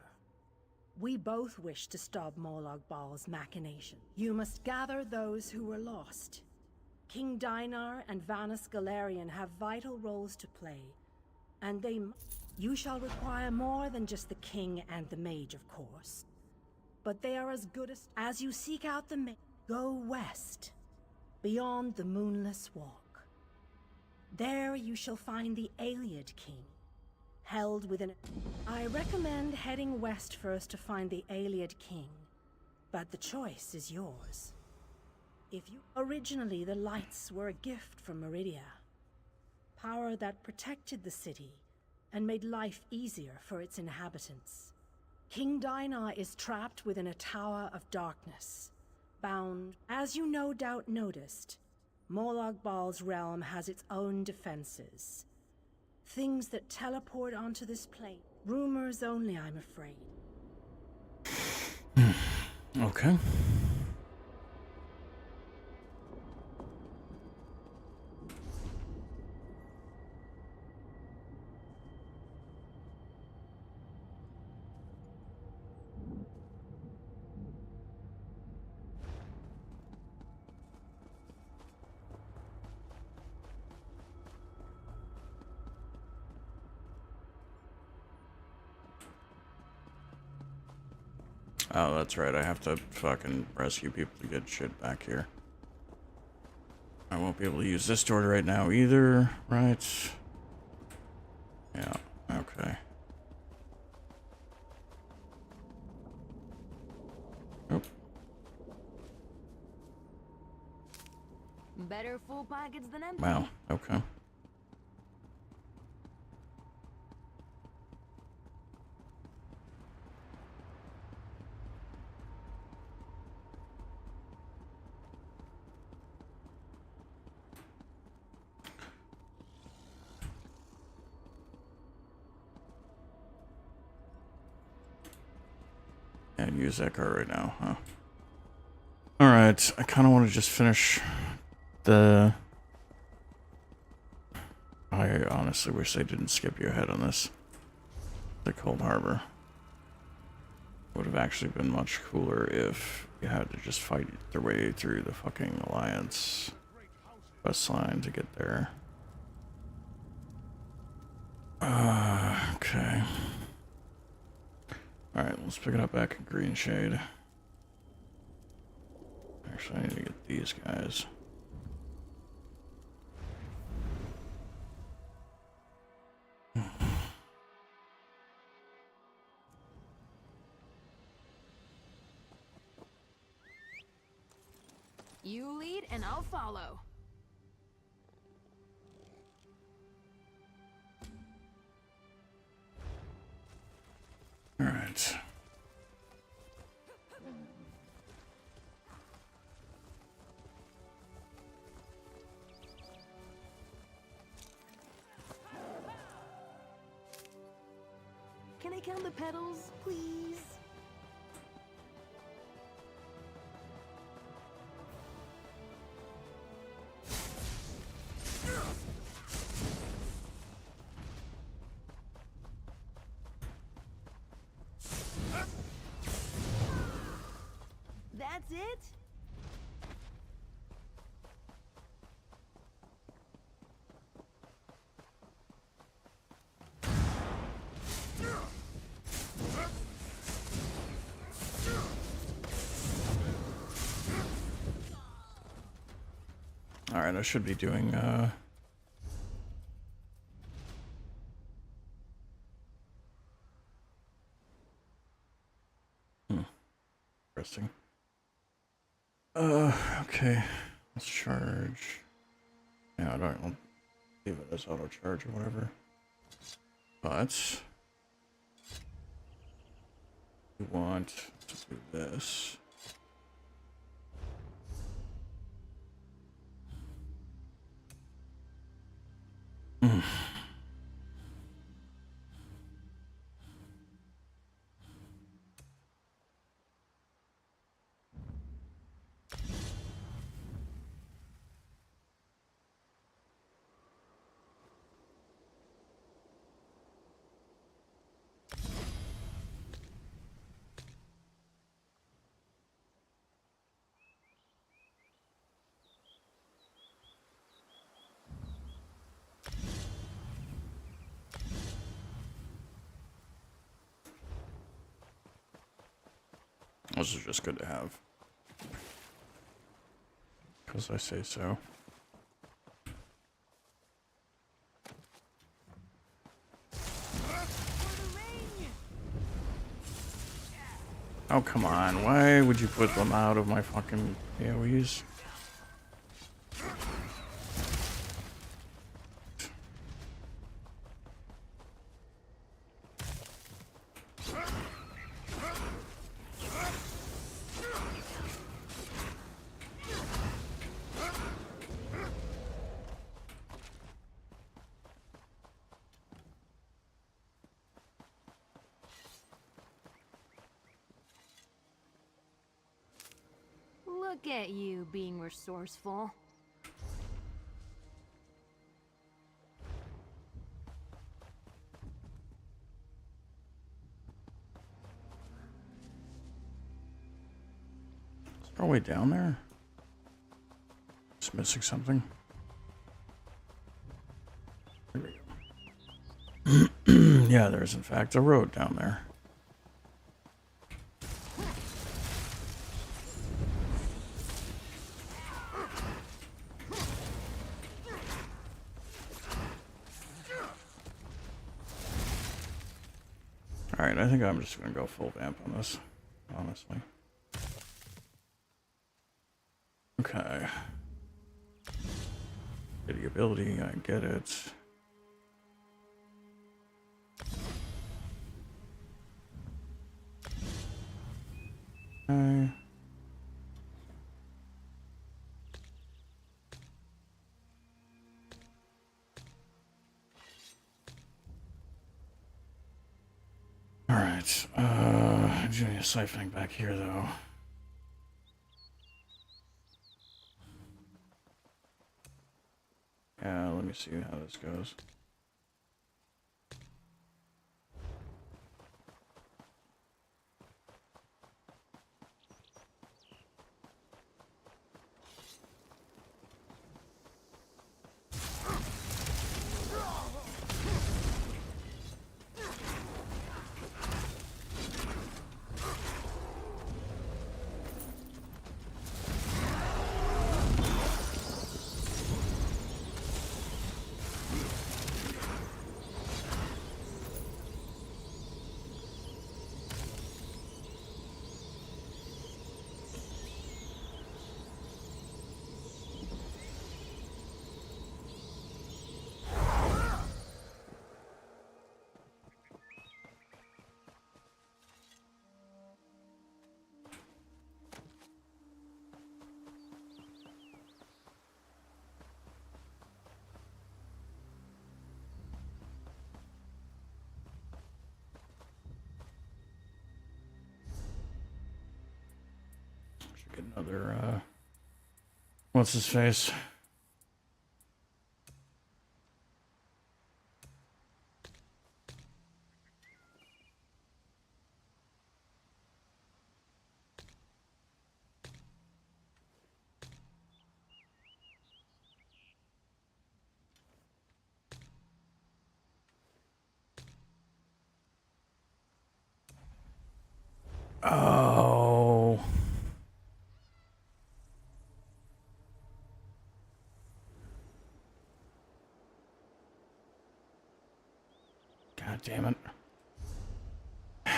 R: We both wish to stop Molag Bal's machination. You must gather those who were lost. King Dinar and Vanus Galarian have vital roles to play, and they... You shall require more than just the king and the mage, of course. But they are as good as you seek out the mage. Go west, beyond the Moonless Walk. There you shall find the Ayleid king, held within... I recommend heading west first to find the Ayleid king, but the choice is yours. Originally, the lights were a gift from Meridia. Power that protected the city and made life easier for its inhabitants. King Dinar is trapped within a tower of darkness, bound... As you no doubt noticed, Molag Bal's realm has its own defenses. Things that teleport onto this plane. Rumors only, I'm afraid.
A: Okay. Oh, that's right. I have to fucking rescue people to get shit back here. I won't be able to use this door right now either, right? Yeah, okay. Oh.
M: Better full pockets than empty.
A: Wow, okay. And use that card right now, huh? Alright, I kind of want to just finish the... I honestly wish they didn't skip you ahead on this. The Cold Harbor. Would have actually been much cooler if you had to just fight their way through the fucking Alliance West line to get there. Okay. Alright, let's pick it up back in Greenshade. Actually, I need to get these guys.
J: You lead and I'll follow.
A: All right.
J: Can I count the petals, please? That's it?
A: All right, I should be doing Interesting. Okay. Let's charge. Yeah, I don't leave it as auto charge or whatever. But we want to do this. This is just good to have. Because I say so. Oh, come on. Why would you put them out of my fucking AoEs?
J: Look at you being resourceful.
A: Is there a way down there? Just missing something. There we go. Yeah, there's in fact a road down there. Alright, I think I'm just gonna go full vamp on this, honestly. Okay. Pity ability, I get it. Okay. Alright. Alright, doing a siphoning back here though. Yeah, let me see how this goes. Get another, what's his face? Oh. God damn it. I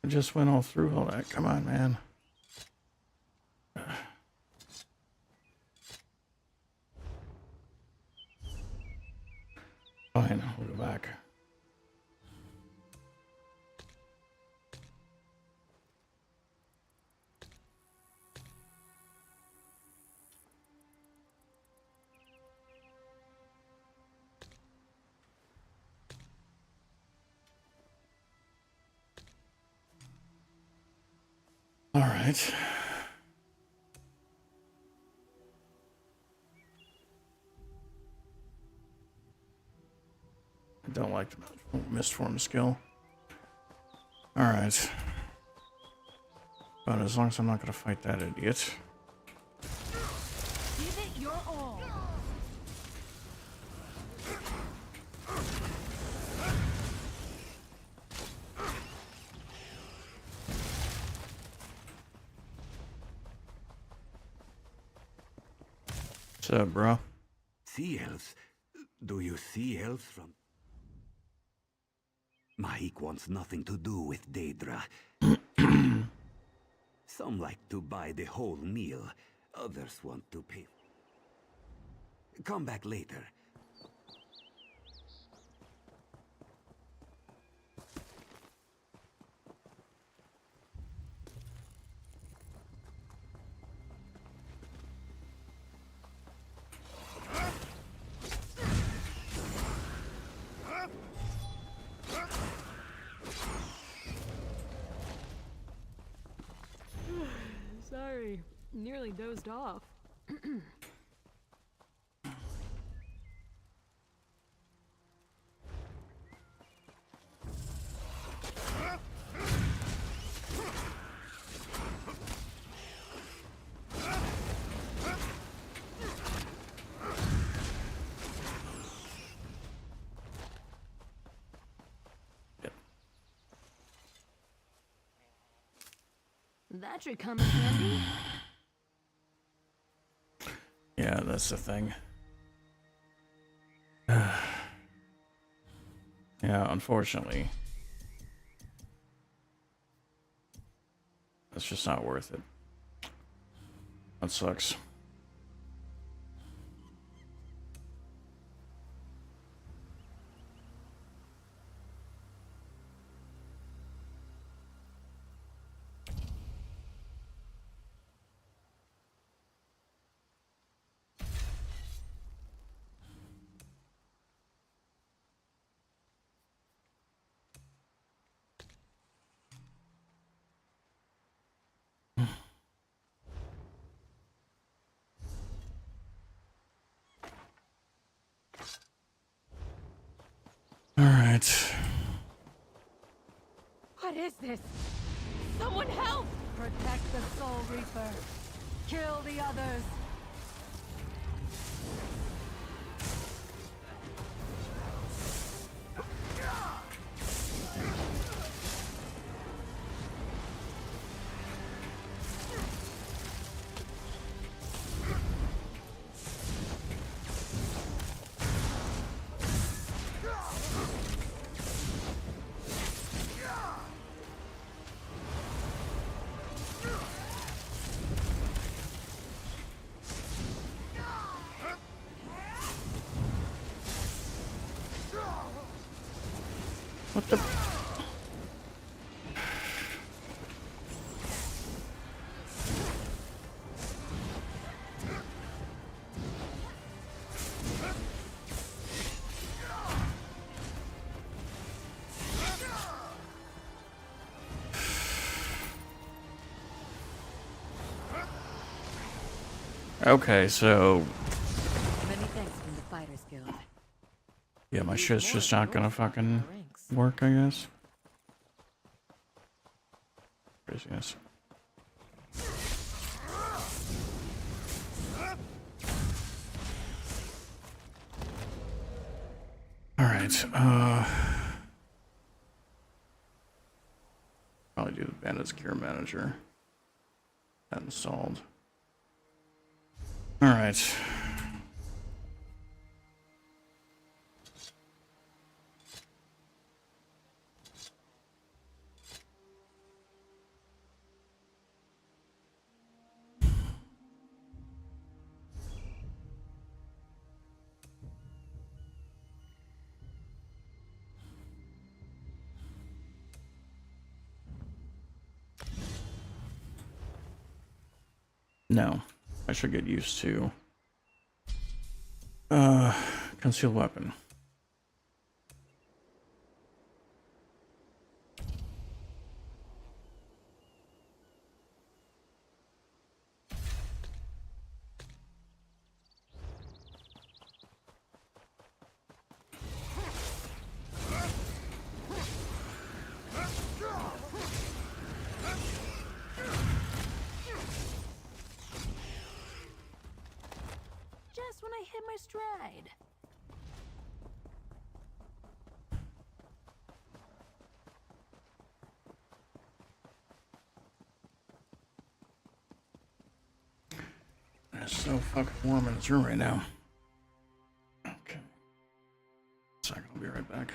A: just went all through all that. Come on, man. Fine, we'll go back. All right. I don't like the mistform skill. All right. But as long as I'm not going to fight that idiot.
J: Give it your all.
A: What's up, bro?
I: Sea elves? Do you see elves from... Mahik wants nothing to do with Daedra. Some like to buy the whole meal. Others want to pay. Come back later.
P: Sorry, nearly dozed off.
J: That should come in handy.
A: Yeah, that's the thing. Yeah, unfortunately. That's just not worth it. That sucks. All right.
D: What is this? Someone help! Protect the Soul Reaper. Kill the others.
A: What the? Okay, so
M: Many thanks from the Fighters Guild.
A: yeah, my shit's just not gonna fucking work, I guess. Craziness. All right. Probably do the Bandit's Gear Manager. That installed. All right. No, I should get used to concealed weapon.
J: Just when I hit my stride.
A: It's so fucking warm in this room right now. Okay. Second, I'll be right back.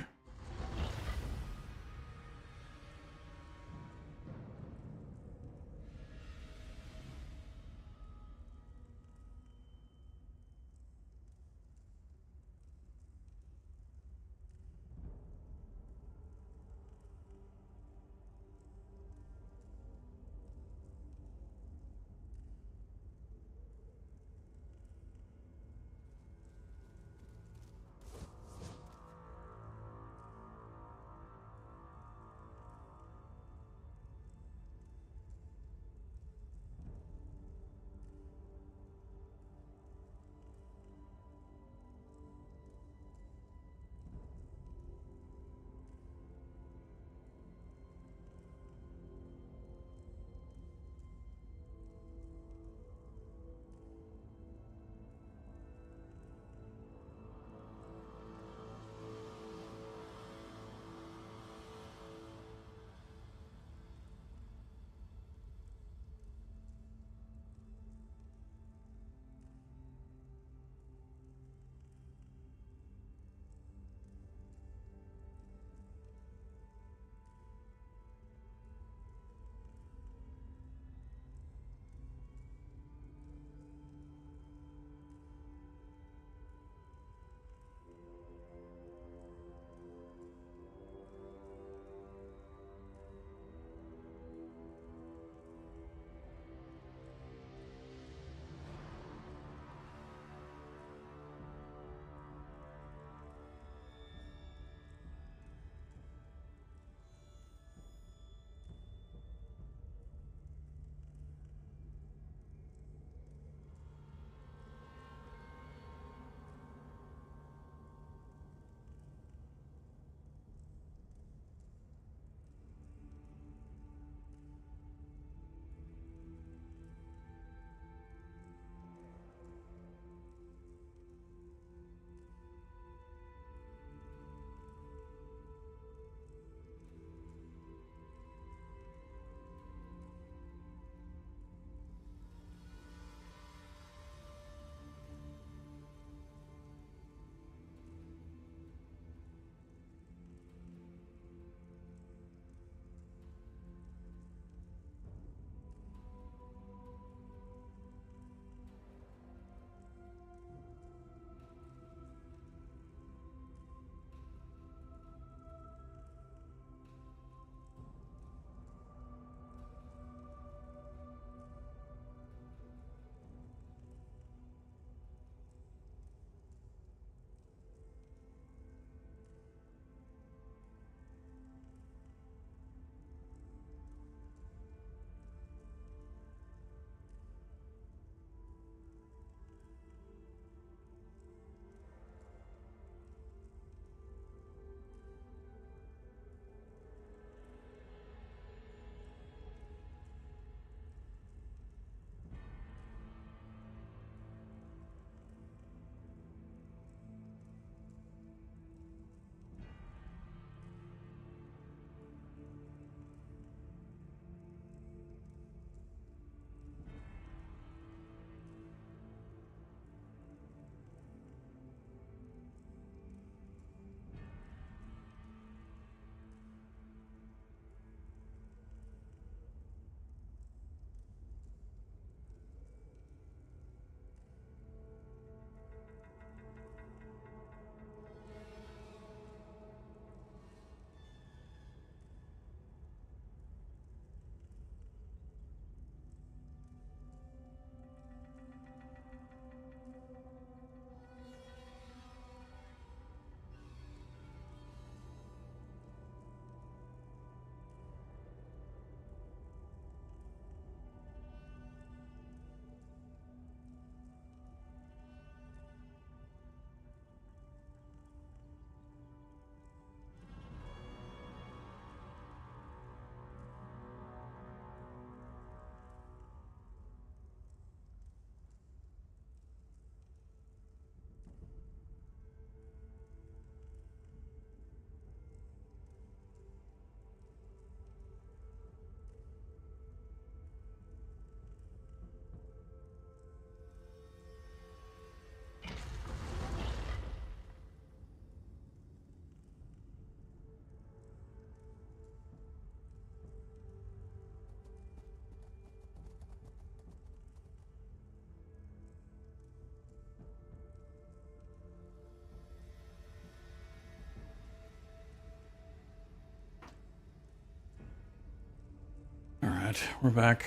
A: Alright, we're back.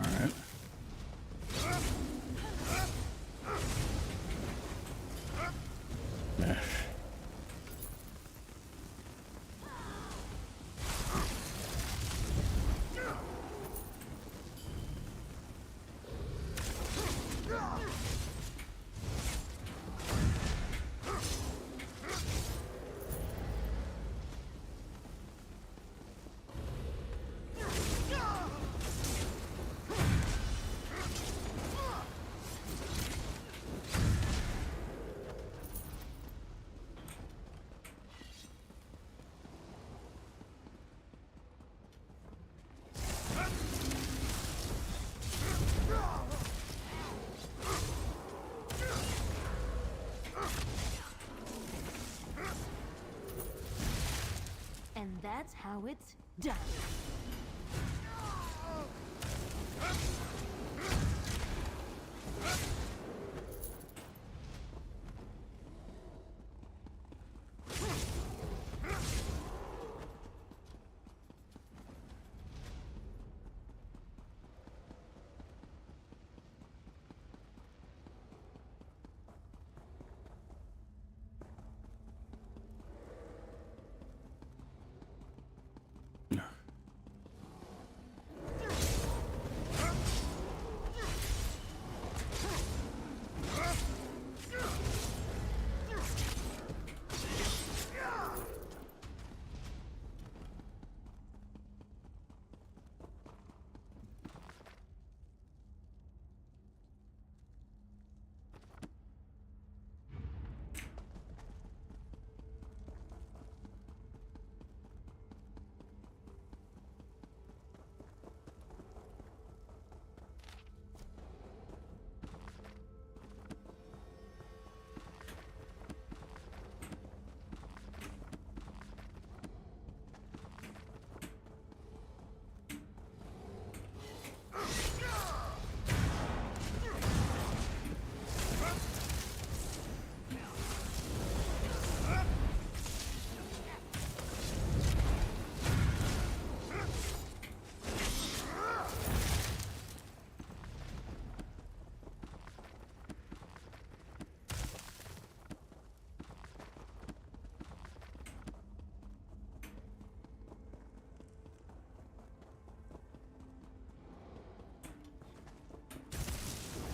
A: Alright.
J: And that's how it's done.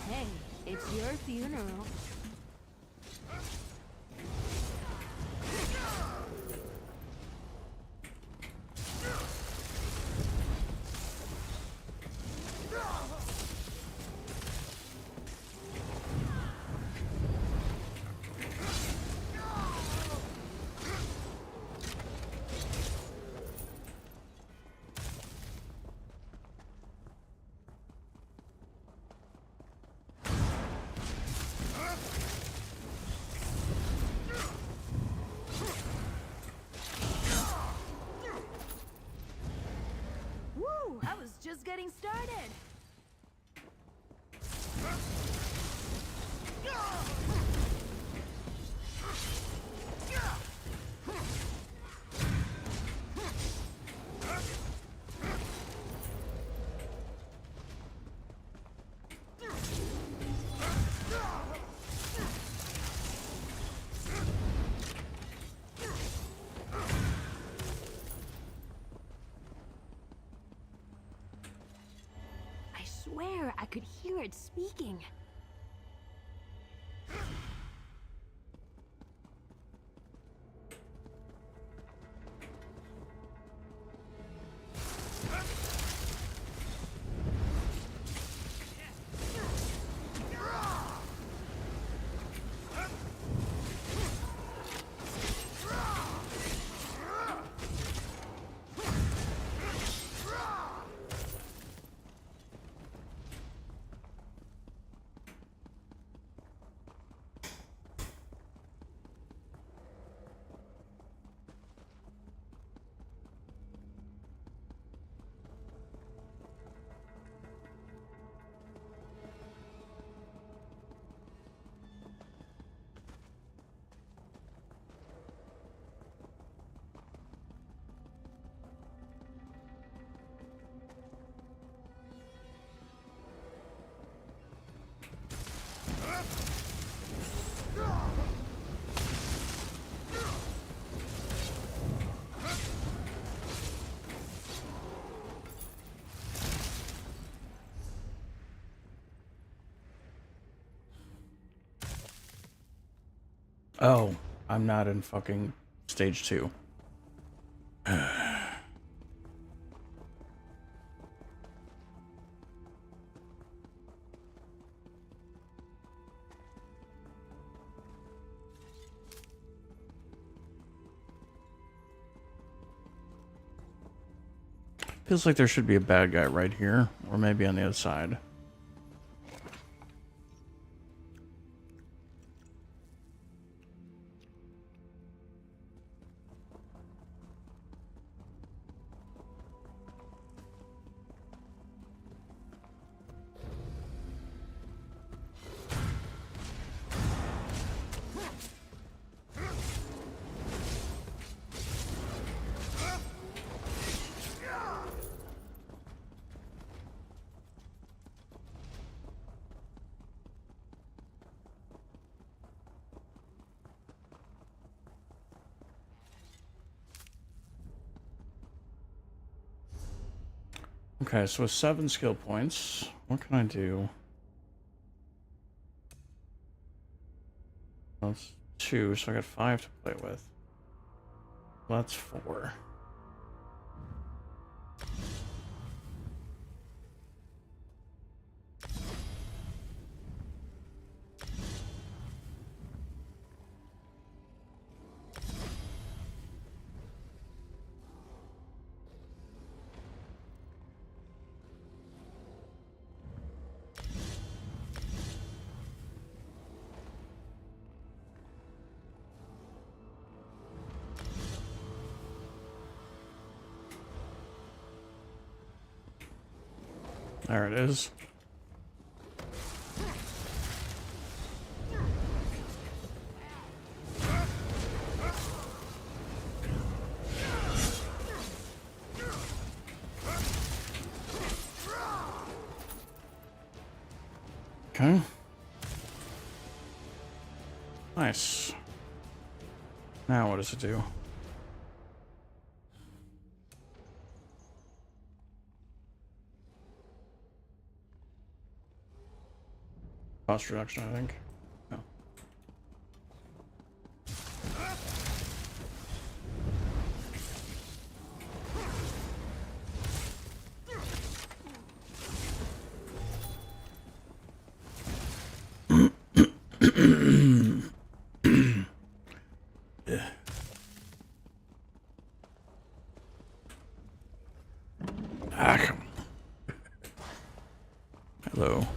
J: Hey, it's your funeral. Woo! I was just getting started. I swear I could hear it speaking.
A: Oh, I'm not in fucking stage 2. Feels like there should be a bad guy right here, or maybe on the other side. Okay, so with 7 skill points, what can I do? That's 2, so I got 5 to play with. That's 4. There it is. Okay. Nice. Now what does it do? Cost reduction, I think. No. Yeah. Ah, come on. Hello.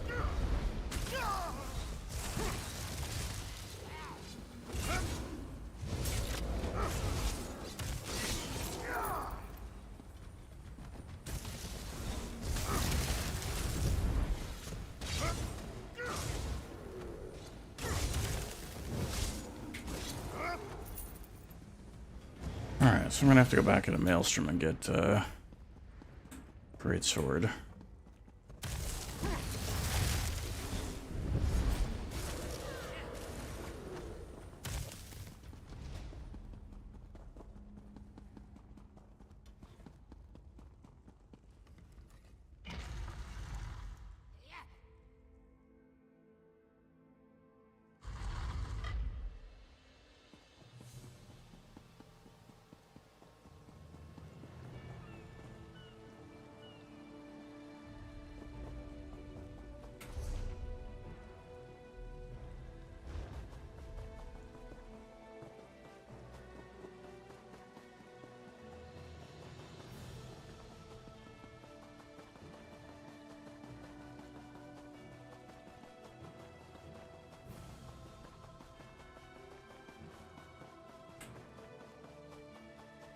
A: Alright, so I'm gonna have to go back into Maelstrom and get Great Sword.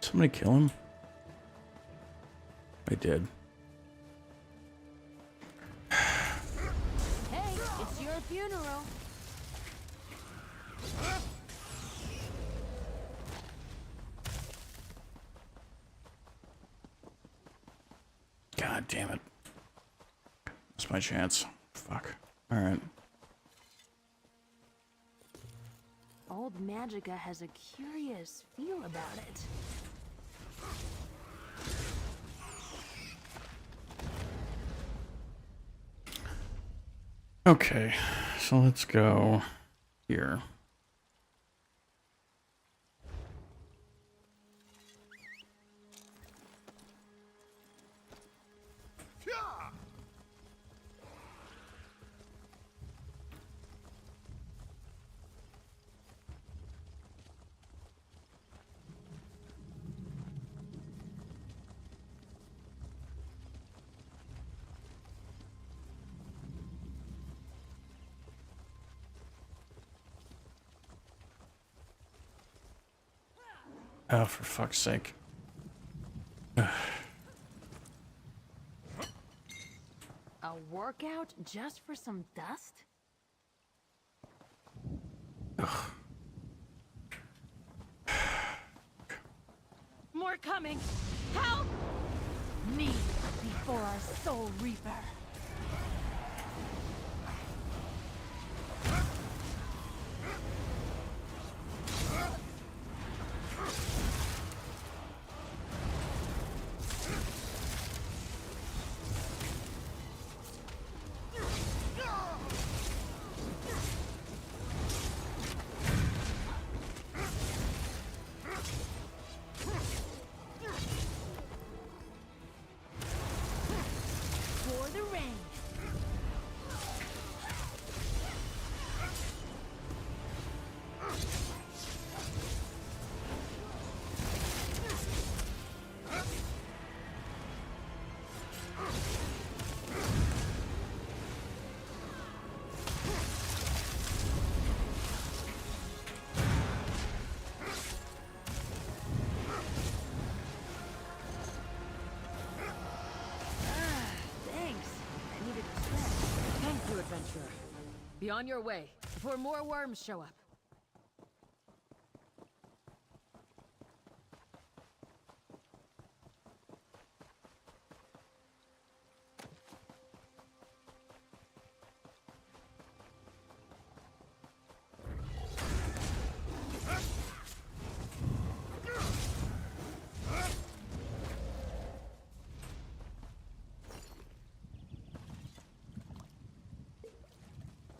A: Somebody kill him? I did.
J: Hey, it's your funeral.
A: God damn it. That's my chance. Fuck. Alright.
J: Old Magica has a curious feel about it.
A: Okay, so let's go here. Oh, for fuck's sake.
J: A workout just for some dust? More coming! Help! Me before our Soul Reaper. For the rain. Thanks. I needed a stretch.
P: Thank you, adventurer. Be on your way before more worms show up.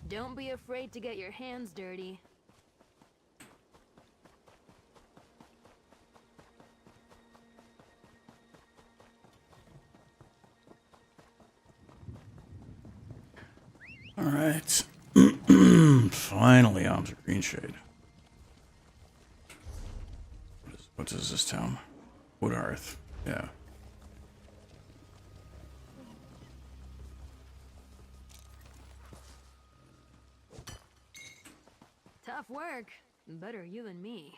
J: Don't be afraid to get your hands dirty.
A: All right. Finally onto Greenshade. What is this town? Woodarth. Yeah.
J: Tough work. Better you than me.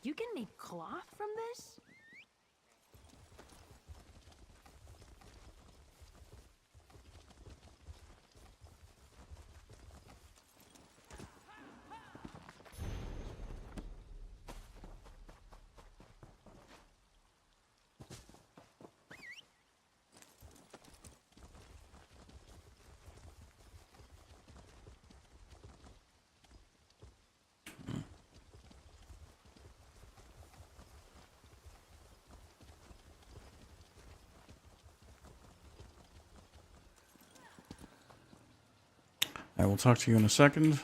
J: You can make cloth from this?
A: I will talk to you in a second.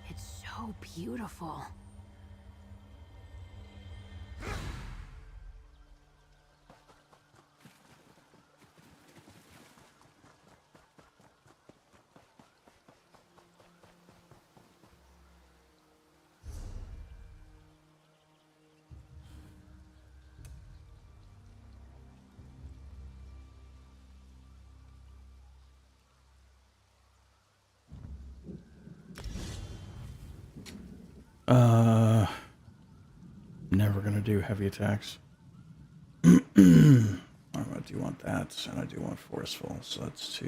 J: It's so beautiful.
A: Never gonna do heavy attacks. I do want that, and I do want forceful, so that's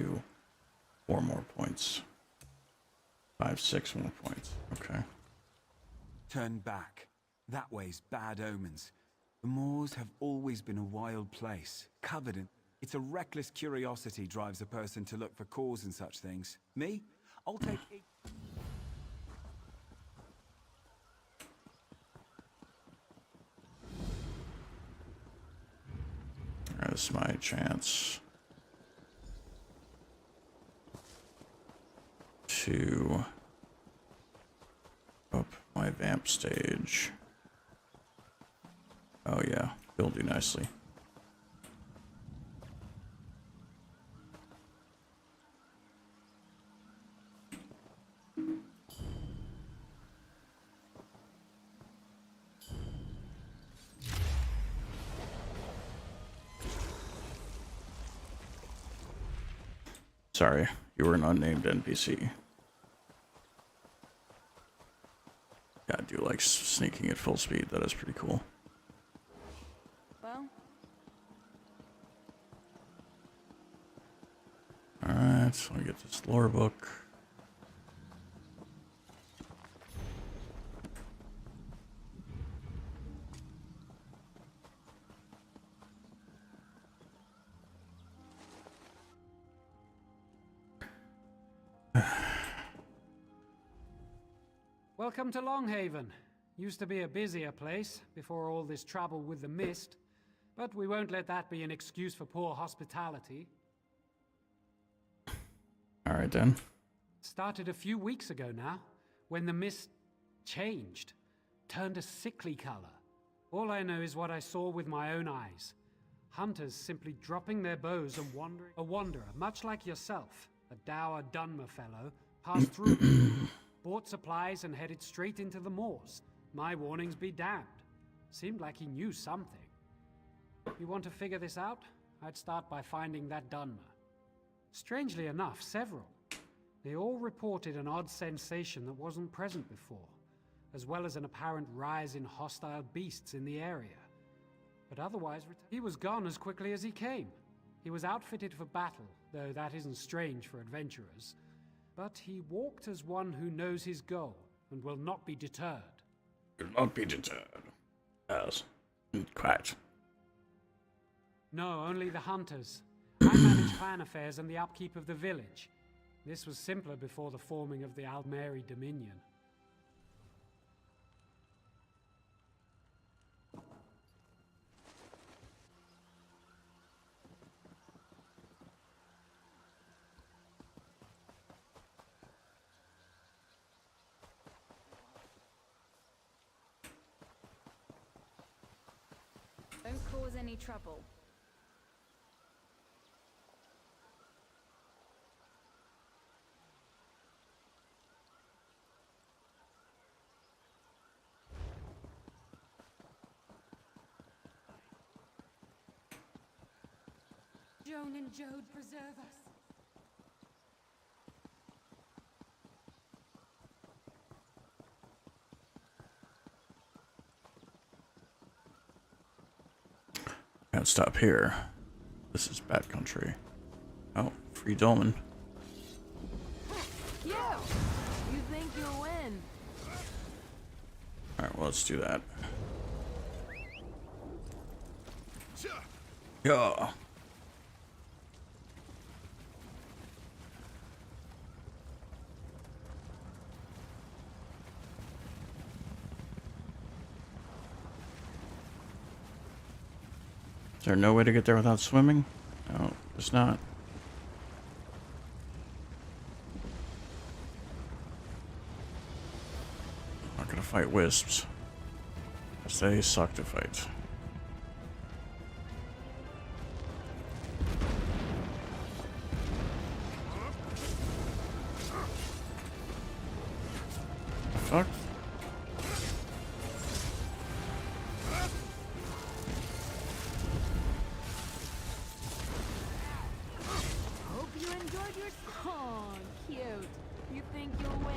A: 4 more points. 5, 6 more points. Okay.
S: Turn back. That way's bad omens. The moors have always been a wild place, covered in... It's a reckless curiosity drives a person to look for cause in such things. Me? I'll take...
A: is my chance to up my vamp stage. Oh yeah, he'll do nicely. Sorry, you were an unnamed NPC. Yeah, I do like sneaking at full speed. That is pretty cool.
D: Well,
A: alright, so I get this lore book.
T: Welcome to Longhaven. Used to be a busier place before all this trouble with the mist, but we won't let that be an excuse for poor hospitality.
A: Alright then.
T: Started a few weeks ago now, when the mist changed, turned a sickly color. All I know is what I saw with my own eyes. Hunters simply dropping their bows and wandering. A wanderer, much like yourself, a dour Dunmer fellow, passed through, bought supplies and headed straight into the moors. My warnings be damned. Seemed like he knew something. You want to figure this out? I'd start by finding that Dunmer. Strangely enough, several. They all reported an odd sensation that wasn't present before, as well as an apparent rise in hostile beasts in the area. But otherwise, he was gone as quickly as he came. He was outfitted for battle, though that isn't strange for adventurers. But he walked as one who knows his goal, and will not be deterred.
A: Will not be deterred. Yes. Quite.
T: No, only the hunters. I manage clan affairs and the upkeep of the village. This was simpler before the forming of the Almeri Dominion.
U: Don't cause any trouble.
L: Joan and Jode preserve us.
A: Can't stop here. This is bad country. Oh, free dolmen.
P: You think you'll win?
A: Alright, well, let's do that. Yeah. Is there no way to get there without swimming? No, it's not. I'm not gonna fight wisps. Because they suck to fight. Fuck.
P: Hope you enjoyed your... Oh, cute. You think you'll win?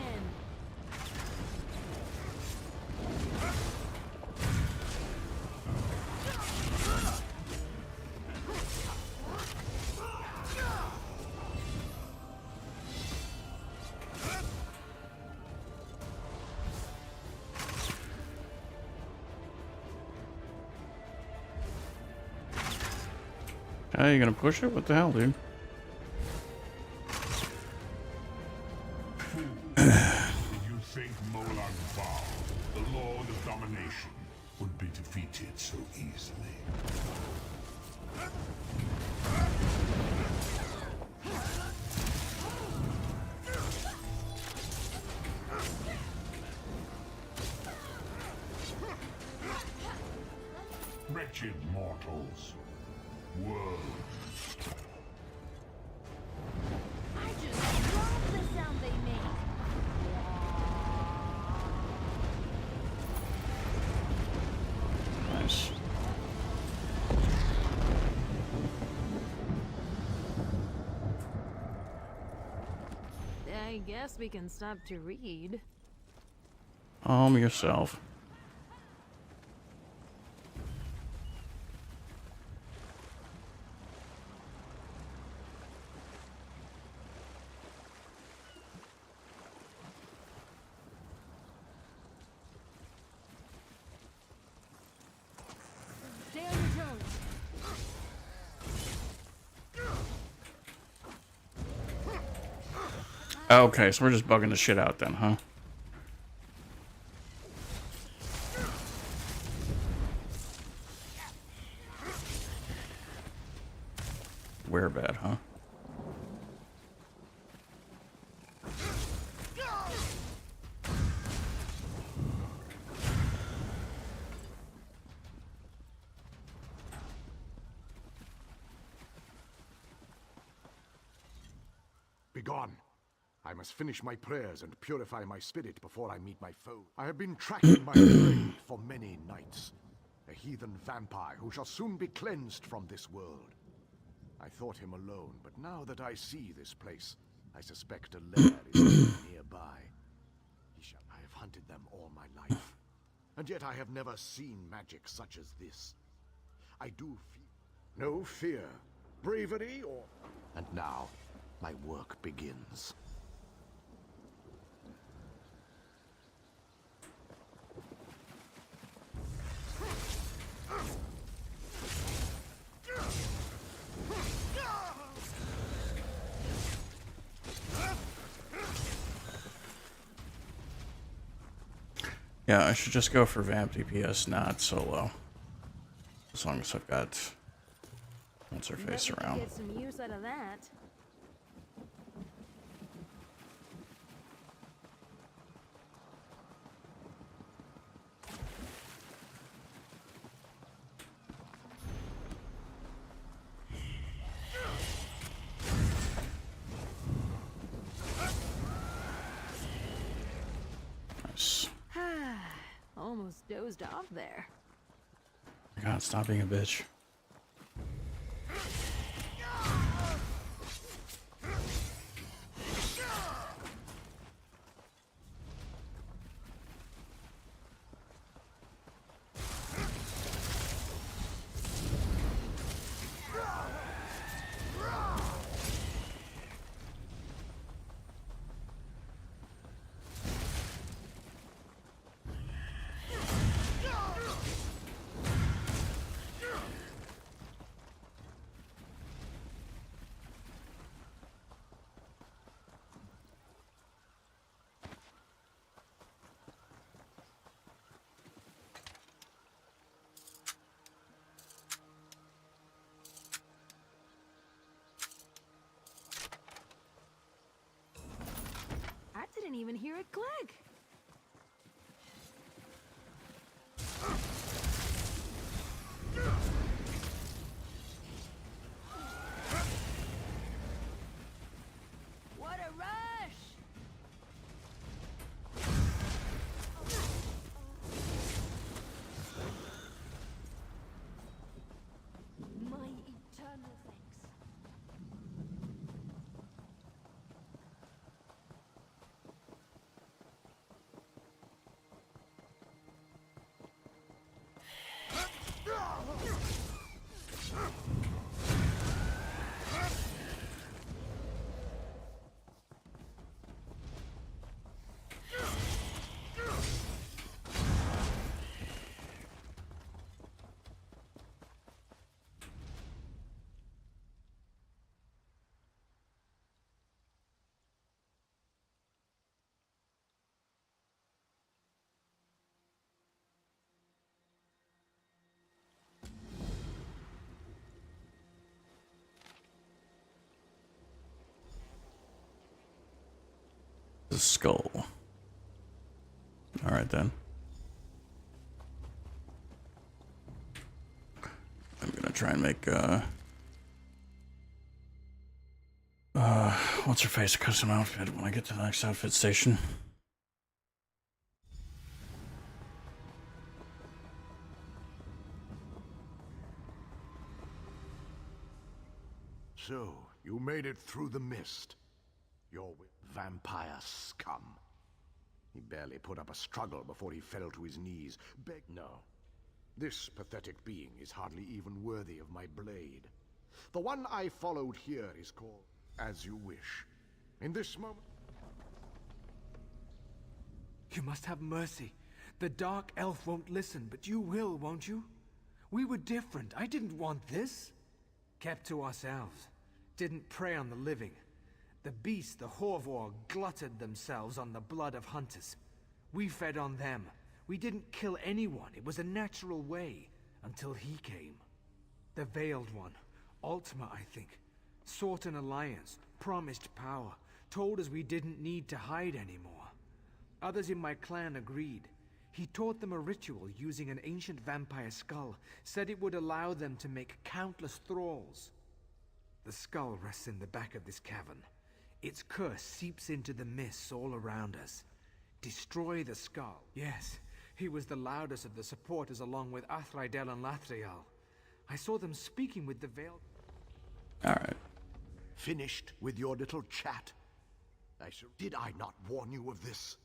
A: Hey, you gonna push it? What the hell, dude?
B: Did you think Molag Bal, the Lord of Domination, would be defeated so easily? wretched mortals. World.
J: I just love the sound they make.
A: Nice.
J: I guess we can stop to read.
A: Calm yourself.
J: Stay on your toes.
A: Okay, so we're just bugging the shit out then, huh? We're bad, huh?
C: Begone! I must finish my prayers and purify my spirit before I meet my foe. I have been tracking my prey for many nights. A heathen vampire who shall soon be cleansed from this world. I thought him alone, but now that I see this place, I suspect a lair is nearby. I have hunted them all my life, and yet I have never seen magic such as this. I do feel no fear, bravery, or... And now, my work begins.
A: Yeah, I should just go for Vamp DPS, not solo. As long as I've got what's her face around.
J: Get some use out of that.
A: Nice.
J: Almost dozed off there.
A: God, stop being a bitch.
J: I didn't even hear it click. What a rush! My eternal thanks.
A: The skull. Alright then. try and make what's her face a custom outfit when I get to the next outfit station.
C: So, you made it through the mist. You're with vampire scum. He barely put up a struggle before he fell to his knees. No. This pathetic being is hardly even worthy of my blade. The one I followed here is called As You Wish. In this moment...
N: You must have mercy. The Dark Elf won't listen, but you will, won't you? We were different. I didn't want this. Kept to ourselves. Didn't prey on the living. The beasts, the Horvor, glutted themselves on the blood of hunters. We fed on them. We didn't kill anyone. It was a natural way, until he came. The Veiled One, Ultima, I think, sought an alliance, promised power, told us we didn't need to hide anymore. Others in my clan agreed. He taught them a ritual using an ancient vampire skull, said it would allow them to make countless thralls. The skull rests in the back of this cavern. Its curse seeps into the mists all around us. Destroy the skull. Yes, he was the loudest of the supporters along with Athrydel and Lathriel. I saw them speaking with the Veiled...
A: Alright.
C: Finished with your little chat? Did I not warn you of this?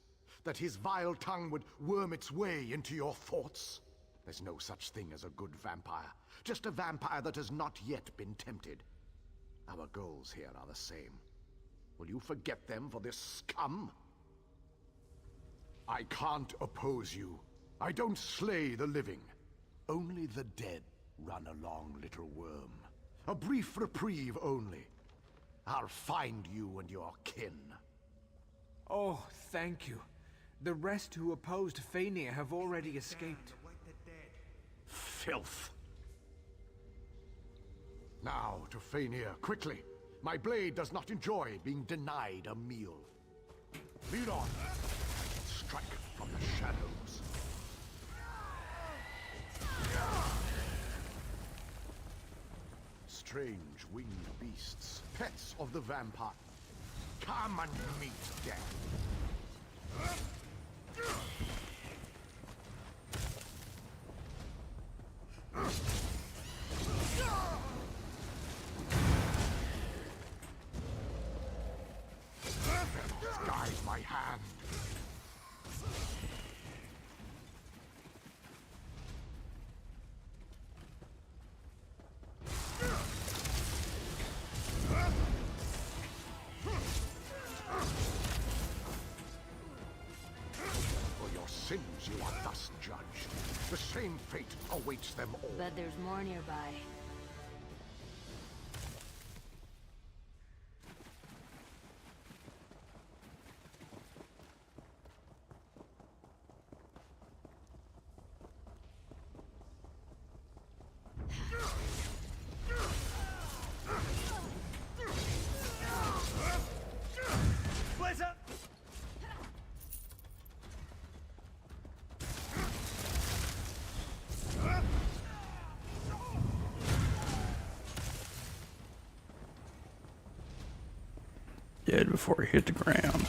C: That his vile tongue would worm its way into your thoughts? There's no such thing as a good vampire. Just a vampire that has not yet been tempted. Our goals here are the same. Will you forget them for this scum? I can't oppose you. I don't slay the living. Only the dead run along, little worm. A brief reprieve only. I'll find you and your kin.
N: Oh, thank you. The rest who opposed Fenir have already escaped.
C: Filth. Now to Fenir, quickly. My blade does not enjoy being denied a meal. Lead on. Strike from the shadows. Strange winged beasts, pets of the vampire. Come and meet death. Guide my hand. For your sins you are thus judged. The same fate awaits them all.
J: Bet there's more nearby.
A: Dead before he hit the ground.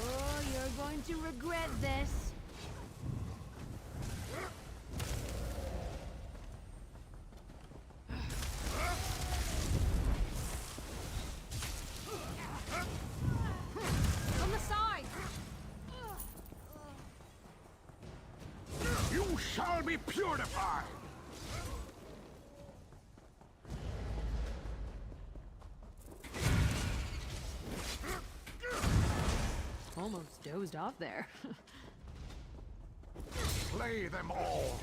J: Oh, you're going to regret this.
L: On the side!
C: You shall be purified!
D: Almost dozed off there.
C: Slay them all!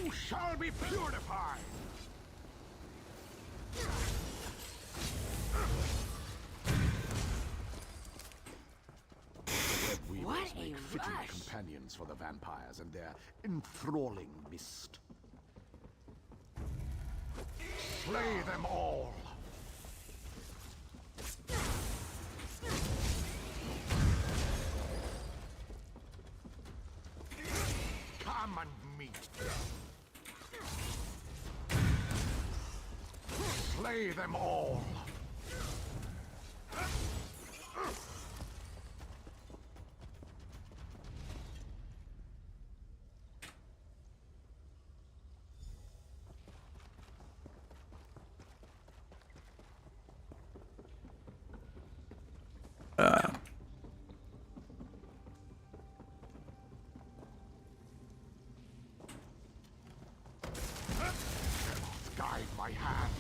C: You shall be purified!
J: What a
C: make fitting
J: rush.
C: companions for the vampires and their enthralling mist. Slay them all! Come and meet death. Slay them all! Guide my hand.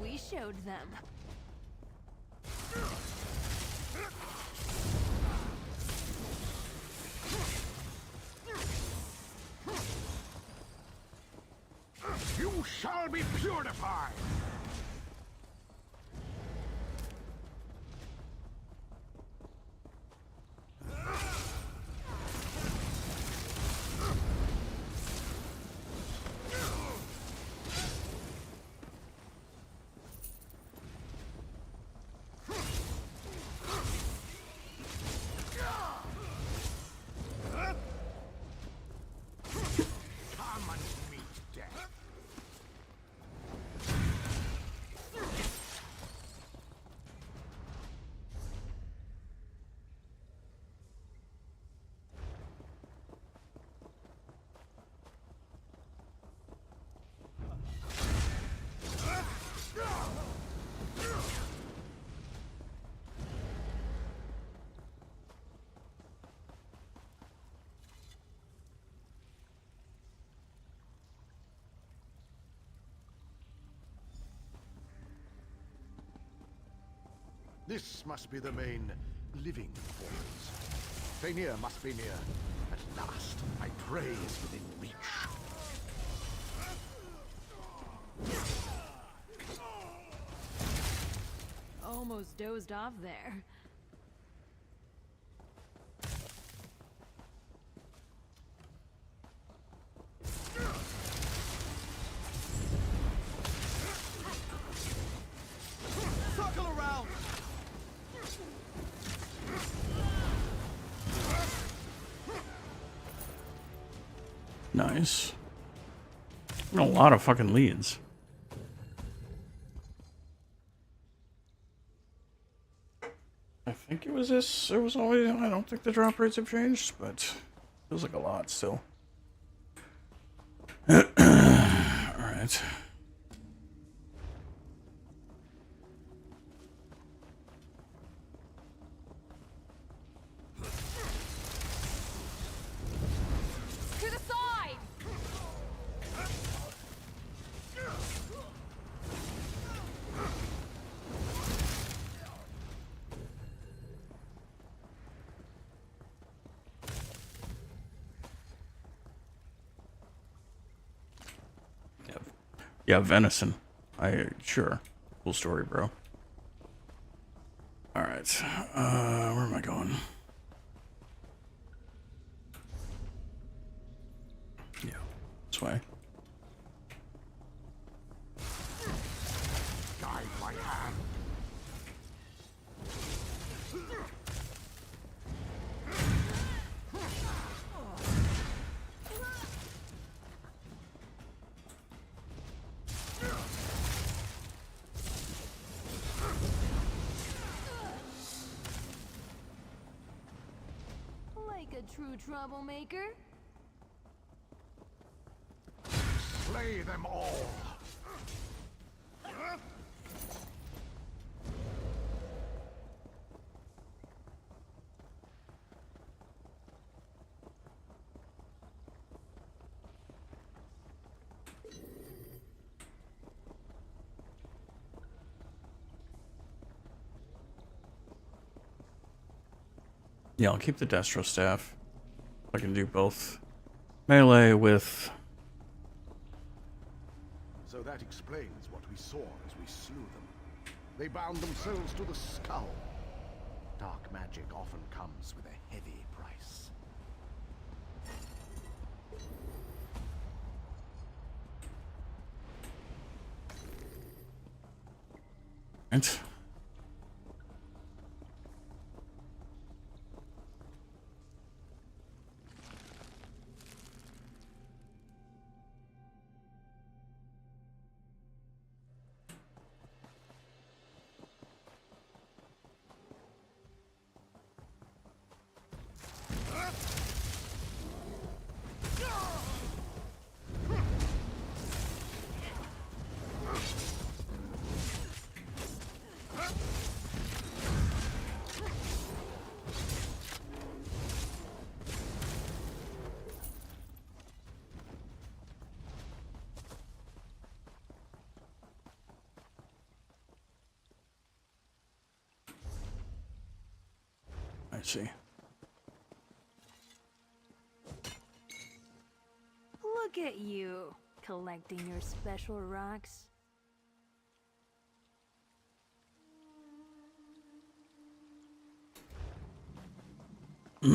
J: We showed them.
C: You shall be purified! Come and meet death. This must be the main living performance. Fenir must be near. At last, my prey is within reach.
J: Almost dozed off there.
Q: Circle around!
A: Nice. A lot of fucking leads. I think it was this. It was always. I don't think the drop rates have changed, but feels like a lot still. All right.
J: To the side!
A: Yeah, venison. Sure. Cool story, bro. All right. Where am I going? Yeah, this way.
C: Guide my hand.
J: Like a true troublemaker.
B: Slay them all.
A: Yeah, I'll keep the Destro staff. I can do both melee with.
B: So that explains what we saw as we slew them. They bound themselves to the skull. Dark magic often comes with a heavy price.
A: And I see.
J: Look at you, collecting your special rocks. Do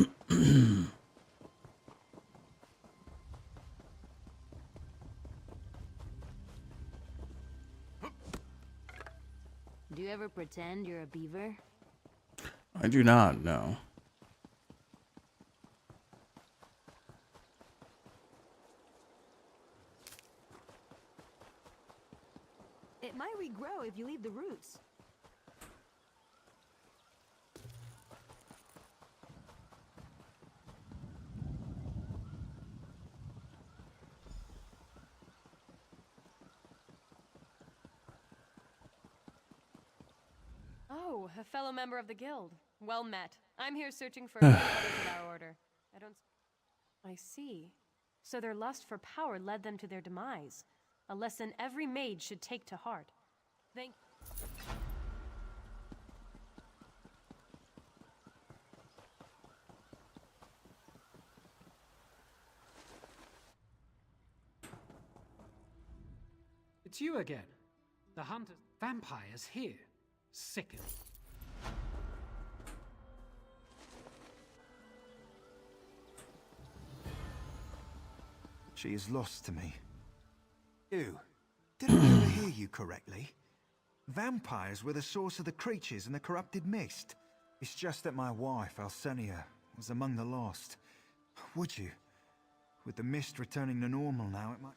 J: you ever pretend you're a beaver?
A: I do not know.
J: It might regrow if you leave the roots.
F: Oh, a fellow member of the guild. Well met. I'm here searching for others of our order. I see. So their lust for power led them to their demise. A lesson every mage should take to heart. Thank.
T: It's you again. The hunters. Vampires here. Sickening.
V: She is lost to me. You. Didn't I overhear you correctly? Vampires were the source of the creatures in the corrupted mist. It's just that my wife, Alcenia, was among the lost. Would you? With the mist returning to normal now, it might...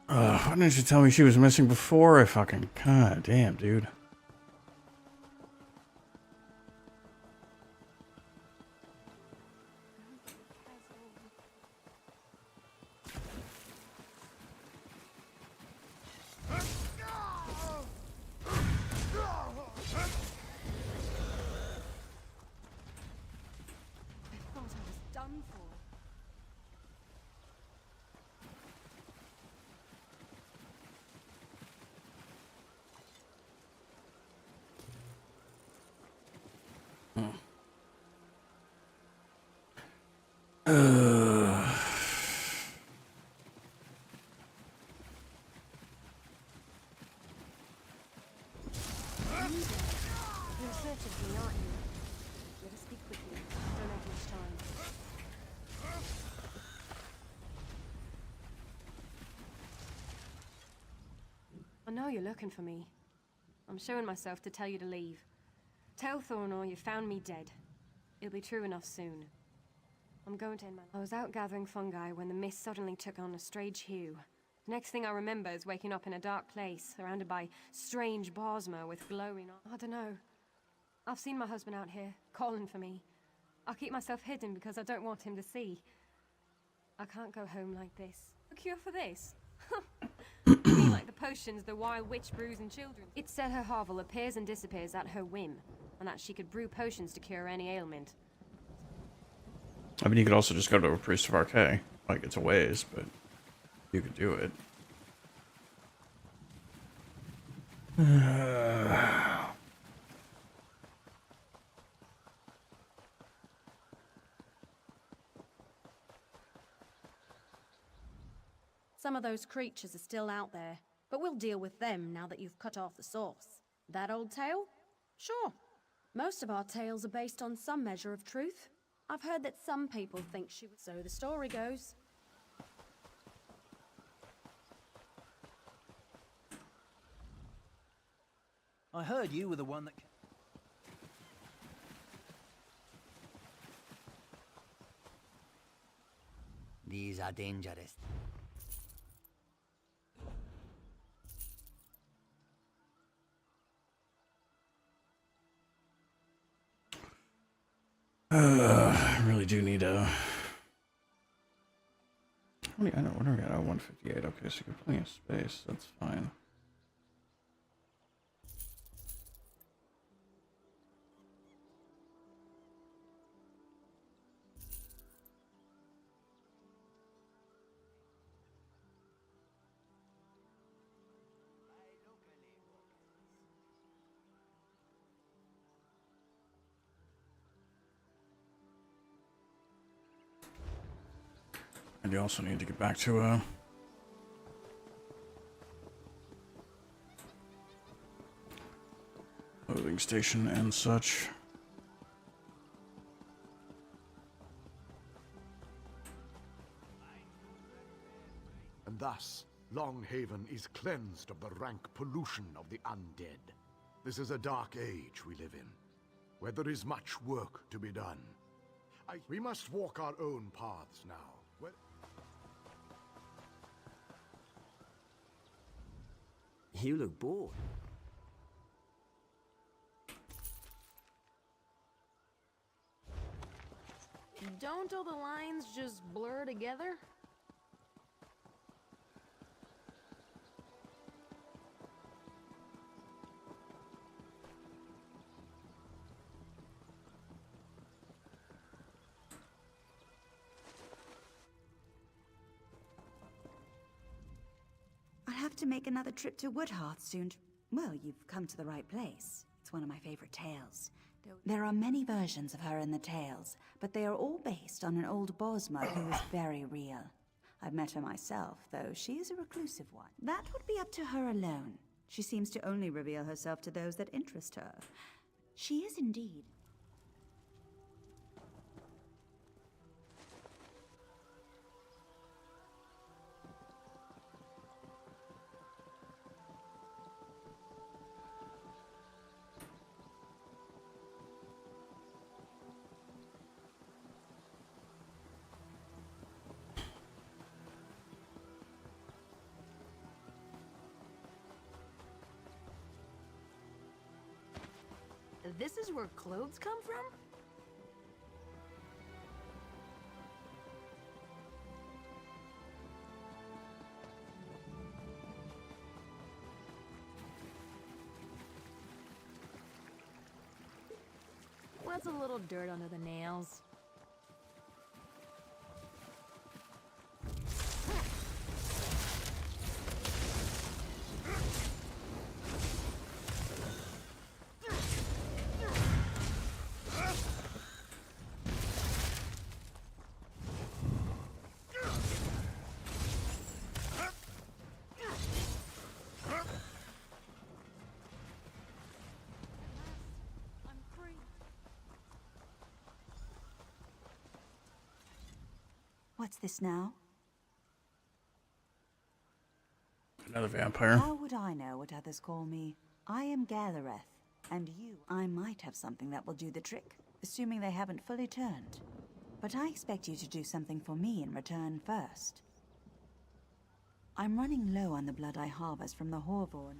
A: Why didn't you tell me she was missing before? I fucking... God damn, dude.
F: You're in search of me, aren't you? Let us speak quickly. Don't have much time. I know you're looking for me. I'm showing myself to tell you to leave. Tell Thornor you found me dead. It'll be true enough soon. I'm going to end my... I was out gathering fungi when the mist suddenly took on a strange hue. The next thing I remember is waking up in a dark place, surrounded by strange bosma with glowing... I don't know. I've seen my husband out here, calling for me. I'll keep myself hidden because I don't want him to see. I can't go home like this. A cure for this? You mean like the potions the wild witch brews in children? It said her hovel appears and disappears at her whim, and that she could brew potions to cure any ailment.
A: I mean, you could also just go to a priest of Archay. Like, it's a ways, but you could do it.
G: Some of those creatures are still out there, but we'll deal with them now that you've cut off the source. That old tale? Sure. Most of our tales are based on some measure of truth. I've heard that some people think she was, so the story goes.
K: I heard you were the one that...
W: These are dangerous.
A: I really do need a... How many? I don't. What are we at? Oh, 158. Okay, so you got plenty of space. That's fine. And you also need to get back to a loading station and such.
C: And thus, Longhaven is cleansed of the rank pollution of the undead. This is a dark age we live in, where there is much work to be done. We must walk our own paths now.
I: You look bored.
J: Don't all the lines just blur together?
X: I'll have to make another trip to Woodhearth soon. Well, you've come to the right place. It's one of my favorite tales. There are many versions of her in the tales, but they are all based on an old Bosmer who is very real. I've met her myself, though she is a reclusive one. That would be up to her alone. She seems to only reveal herself to those that interest her. She is indeed.
J: This is where clothes come from? What's a little dirt under the nails?
X: What's this now?
A: Another vampire.
X: How would I know what others call me? I am Gathereth, and you. I might have something that will do the trick, assuming they haven't fully turned. But I expect you to do something for me in return first. I'm running low on the blood I harvest from the Horvorn.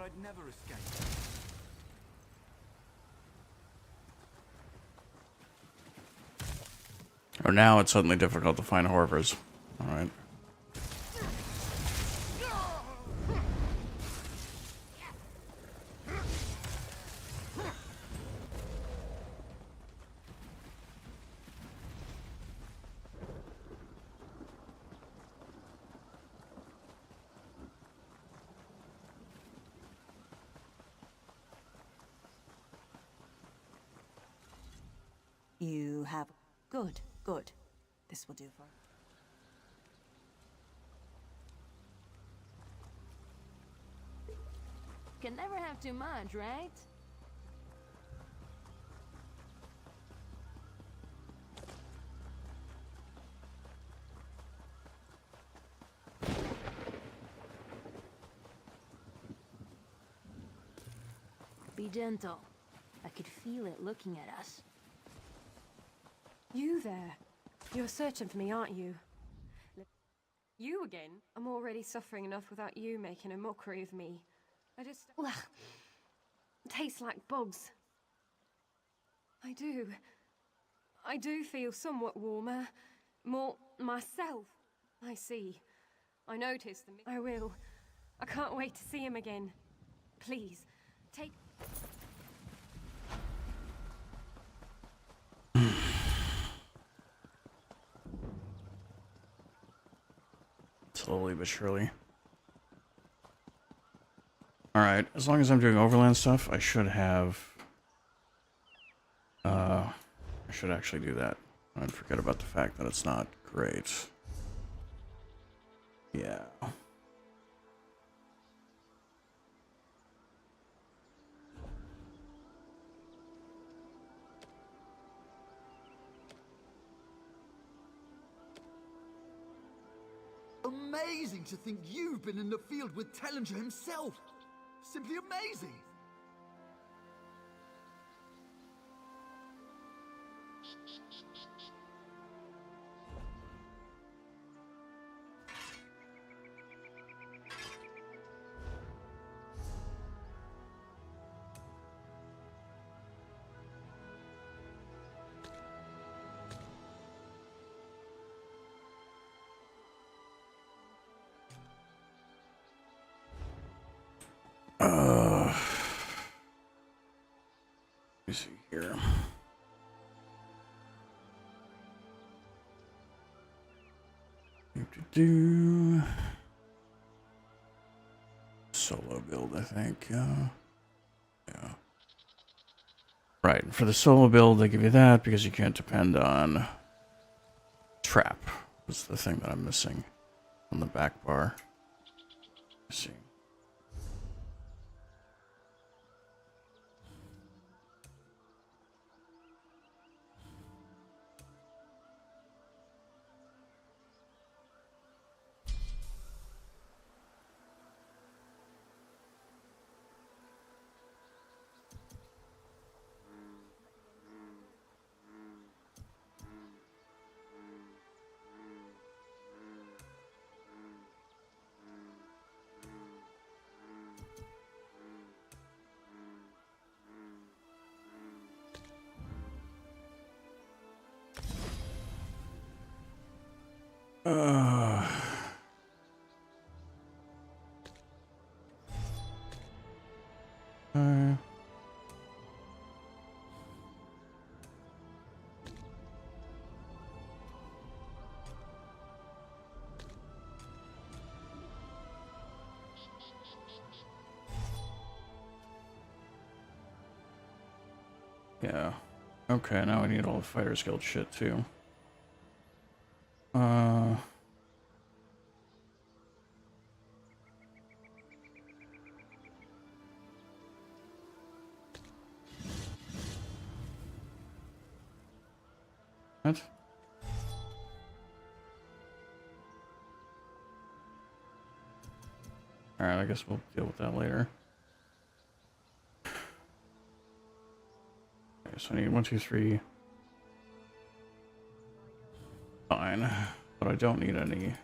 S: I'd never escape.
A: Or now it's suddenly difficult to find Horvers. Alright.
X: You have... Good, good. This will do for...
J: Can never have too much, right? Be gentle. I could feel it looking at us.
F: You there? You're searching for me, aren't you? You again? I'm already suffering enough without you making a mockery of me. I just... Ugh. Tastes like bugs. I do feel somewhat warmer. More myself. I see. I noticed them. I will. I can't wait to see him again. Please, take...
A: Slowly but surely. Alright, as long as I'm doing overland stuff, I should have... I should actually do that. I'd forget about the fact that it's not great. Yeah.
E: Amazing to think you've been in the field with Tellinger himself. Simply amazing.
A: Let me see here. Do solo build, I think. Yeah. Right. For the solo build, they give you that because you can't depend on trap. Was the thing that I'm missing on the back bar. Let's see. Yeah. Okay, now I need all the Fighter's Guild shit too. What? Alright, I guess we'll deal with that later. Okay, so I need 1, 2, 3. Fine. But I don't need any.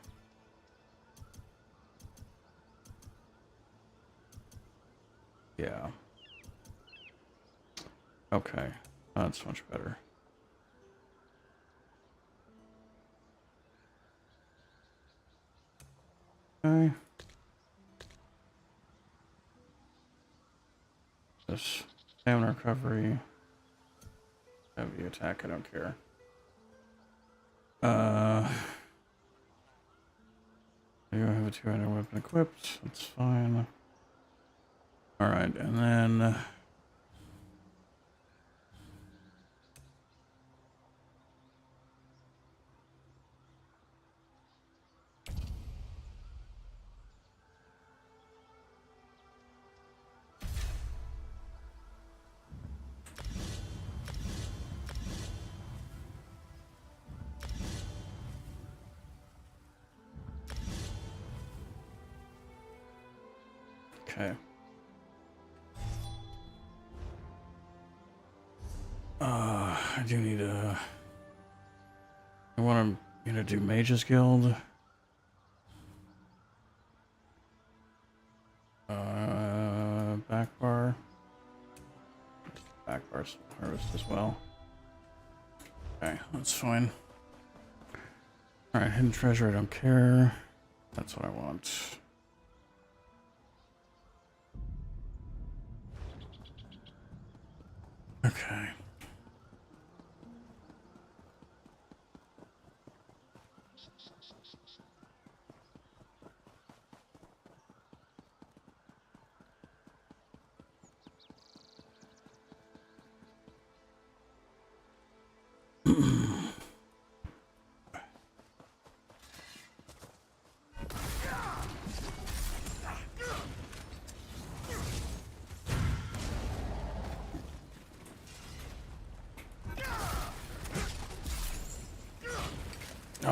A: Yeah. Okay. That's much better. Okay. This stamina recovery. Heavy attack, I don't care. You have a two-handed weapon equipped. That's fine. Alright, and then... Okay. I do need a... I want to do Mage's Guild. Back bar. Back bar harvest as well. Okay, that's fine. Alright, hidden treasure, I don't care. That's what I want. Okay.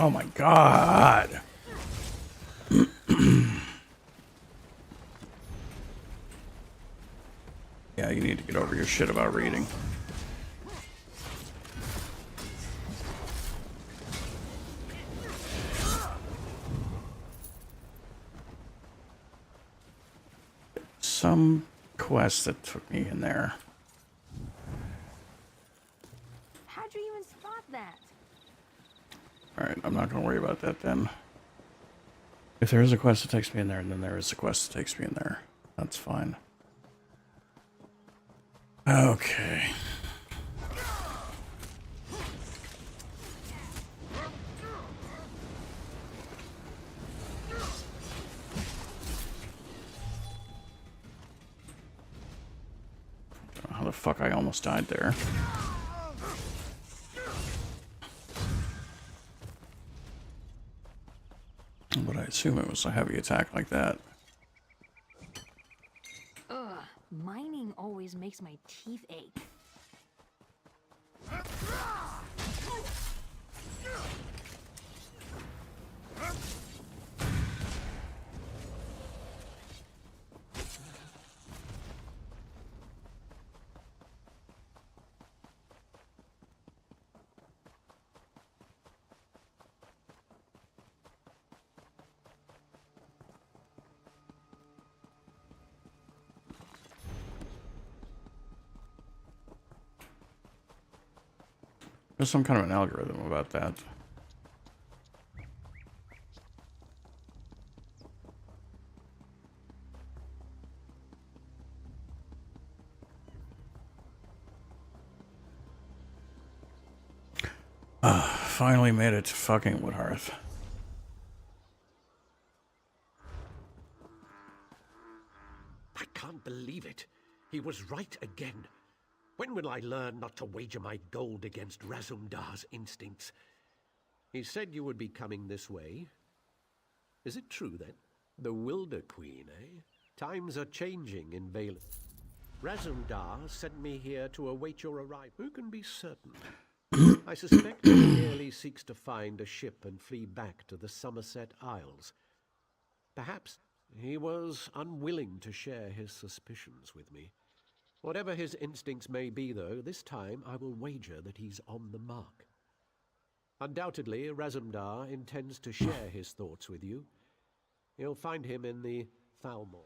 A: Oh my god. Yeah, you need to get over your shit about reading. Some quest that took me in there.
J: How'd you even spot that?
A: Alright, I'm not going to worry about that then. If there is a quest that takes me in there, then there is a quest that takes me in there. That's fine. Okay. How the fuck I almost died there. But I assume it was a heavy attack like that.
J: Ugh, mining always makes my teeth ache.
A: There's some kind of an algorithm about that. Finally made it to fucking Woodhearth.
C: I can't believe it. He was right again. When will I learn not to wager my gold against Razumdar's instincts? He said you would be coming this way. Is it true, then? The Wilder Queen, eh? Times are changing in Valen. Razumdar sent me here to await your arrival. Who can be certain? I suspect he merely seeks to find a ship and flee back to the Somerset Isles. Perhaps he was unwilling to share his suspicions with me. Whatever his instincts may be, though, this time I will wager that he's on the mark. Undoubtedly, Razumdar intends to share his thoughts with you. You'll find him in the Thalmor.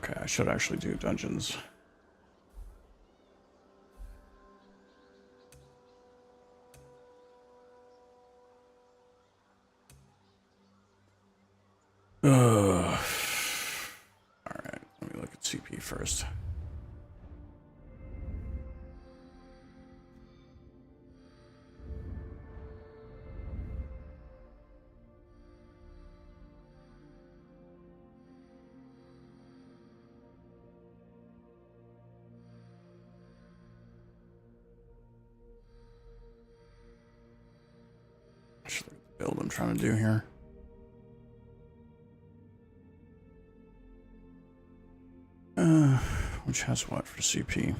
A: Okay, I should actually do dungeons. Alright, let me look at CP first. Actually, the build I'm trying to do here. Which has what for CP?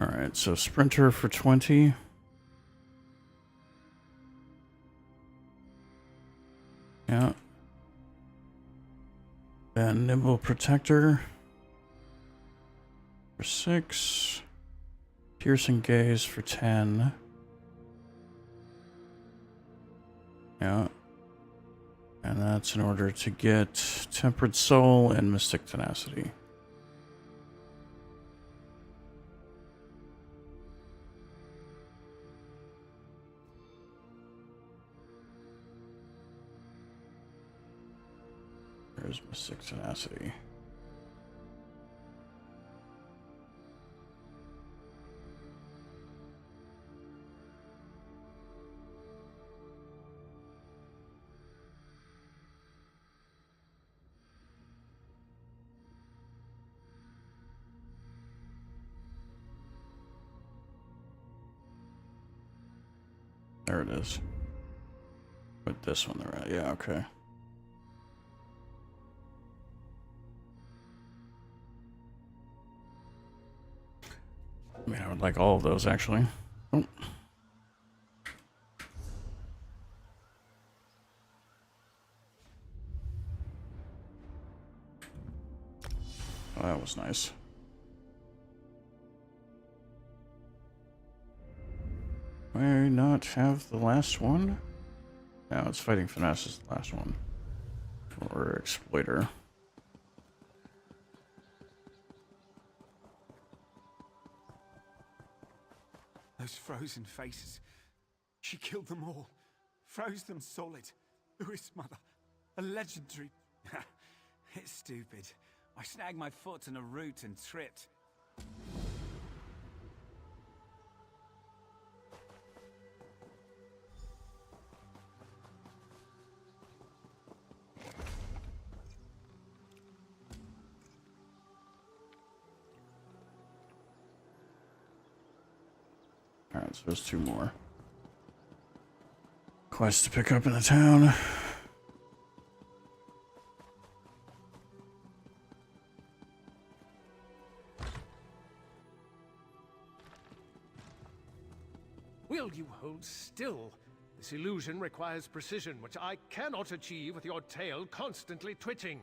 A: Alright, so Sprinter for 20. Yeah. And Nimble Protector for 6. Piercing Gaze for 10. Yeah. And that's in order to get Tempered Soul and Mystic Tenacity. There's Mystic Tenacity. There it is. Put this one there. Yeah, okay. I mean, I would like all of those, actually. Oh. Oh, that was nice. Do I not have the last one? No, it's Fighting Finesse is the last one. Or Exploiter.
S: Those frozen faces. She killed them all. Froze them solid. Who is Mother? A legendary... It's stupid. I snagged my foot in a root and tripped.
A: Alright, so there's 2 more quests to pick up in the town.
C: Will you hold still? This illusion requires precision, which I cannot achieve with your tail constantly twitching.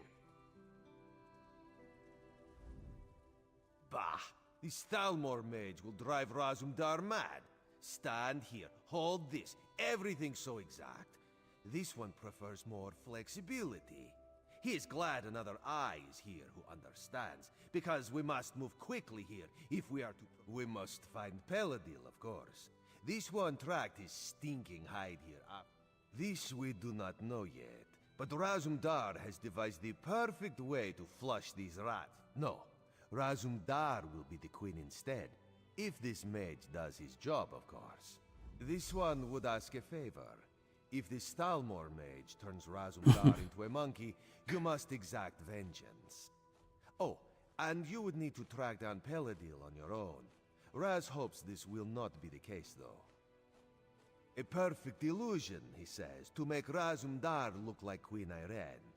H: Bah! This Thalmor mage will drive Razumdar mad. Stand here, hold this, everything's so exact. This one prefers more flexibility. He is glad another eye is here who understands, because we must move quickly here if we are to... We must find Peladil, of course. This one tracked his stinking hide here up. This we do not know yet, but Razumdar has devised the perfect way to flush these rats. No. Razumdar will be the queen instead, if this mage does his job, of course. This one would ask a favor. If the Stalmor mage turns Razumdar into a monkey, you must exact vengeance. Oh, and you would need to track down Peladil on your own. Raz hopes this will not be the case, though. A perfect illusion, he says, to make Razumdar look like Queen Irene.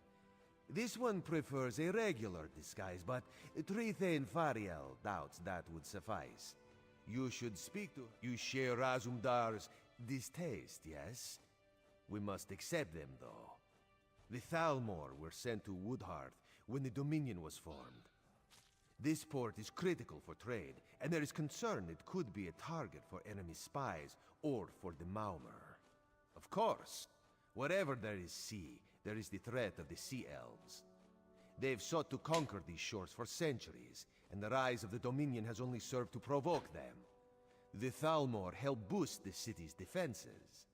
H: This one prefers a regular disguise, but Trithane Fariel doubts that would suffice. You should speak to... You share Razumdar's distaste, yes? We must accept them, though. The Thalmor were sent to Woodhearth when the Dominion was formed. This port is critical for trade, and there is concern it could be a target for enemy spies or for the Maumer. Of course. Wherever there is sea, there is the threat of the Sea Elves. They've sought to conquer these shores for centuries, and the rise of the Dominion has only served to provoke them. The Thalmor help boost the city's defenses.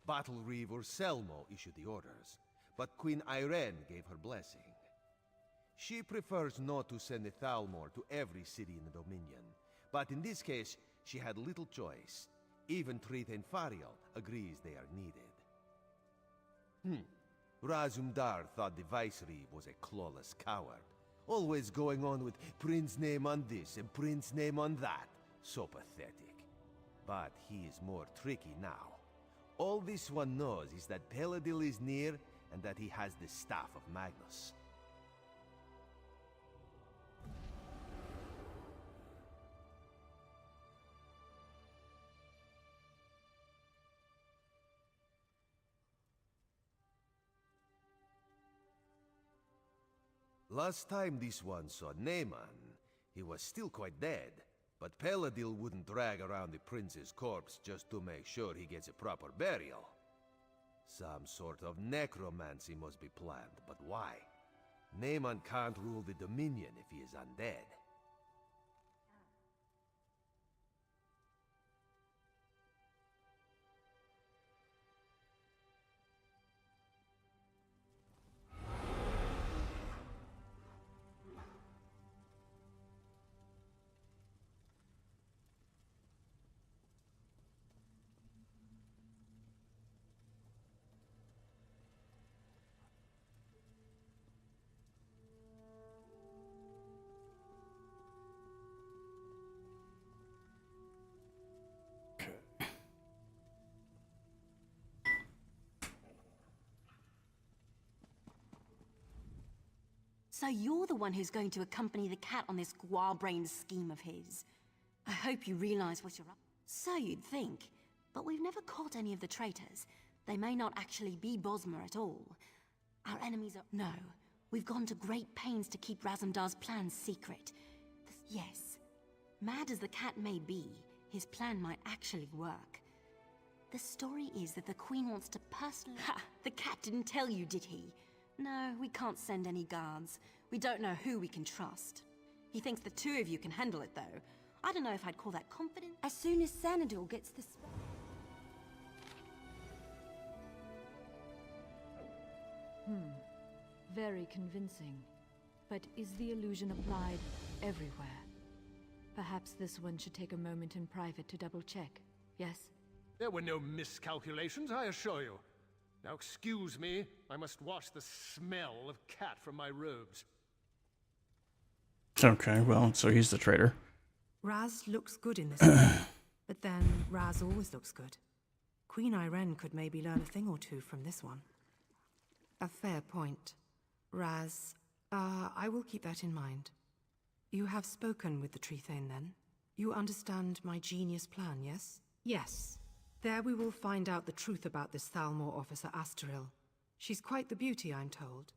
H: Battle Reaver Selmo issued the orders, but Queen Irene gave her blessing. She prefers not to send the Thalmor to every city in the Dominion, but in this case, she had little choice. Even Tritaen Fariel agrees they are needed. Razumdar thought the Vicereeve was a clawless coward, always going on with Prince name on this and Prince name on that. So pathetic. But he is more tricky now. All this one knows is that Peladil is near and that he has the staff of Magnus. Last time this one saw Naaman, he was still quite dead, but Peladil wouldn't drag around the prince's corpse just to make sure he gets a proper burial. Some sort of necromancy must be planned, but why? Naaman can't rule the Dominion if he is undead.
G: So you're the one who's going to accompany the cat on this guar-brained scheme of his. I hope you realize what you're up. So you'd think, but we've never caught any of the traitors. They may not actually be Bosmer at all. Our enemies are... No, we've gone to great pains to keep Razumdar's plans secret. Yes, mad as the cat may be, his plan might actually work. The story is that the Queen wants to personally... Ha! The cat didn't tell you, did he? No, we can't send any guards. We don't know who we can trust. He thinks the two of you can handle it, though. I don't know if I'd call that confident. As soon as Xanadu gets the spell...
J: Very convincing. But is the illusion applied everywhere? Perhaps this one should take a moment in private to double-check, yes?
C: There were no miscalculations, I assure you. Now excuse me, I must wash the smell of cat from my robes.
A: Okay, well, so he's the traitor.
M: Raz looks good in this one, but then Raz always looks good. Queen Irene could maybe learn a thing or two from this one. A fair point. Raz, I will keep that in mind. You have spoken with the Trithane, then? You understand my genius plan, yes? Yes. There we will find out the truth about this Thalmor officer Astaril. She's quite the beauty, I'm told.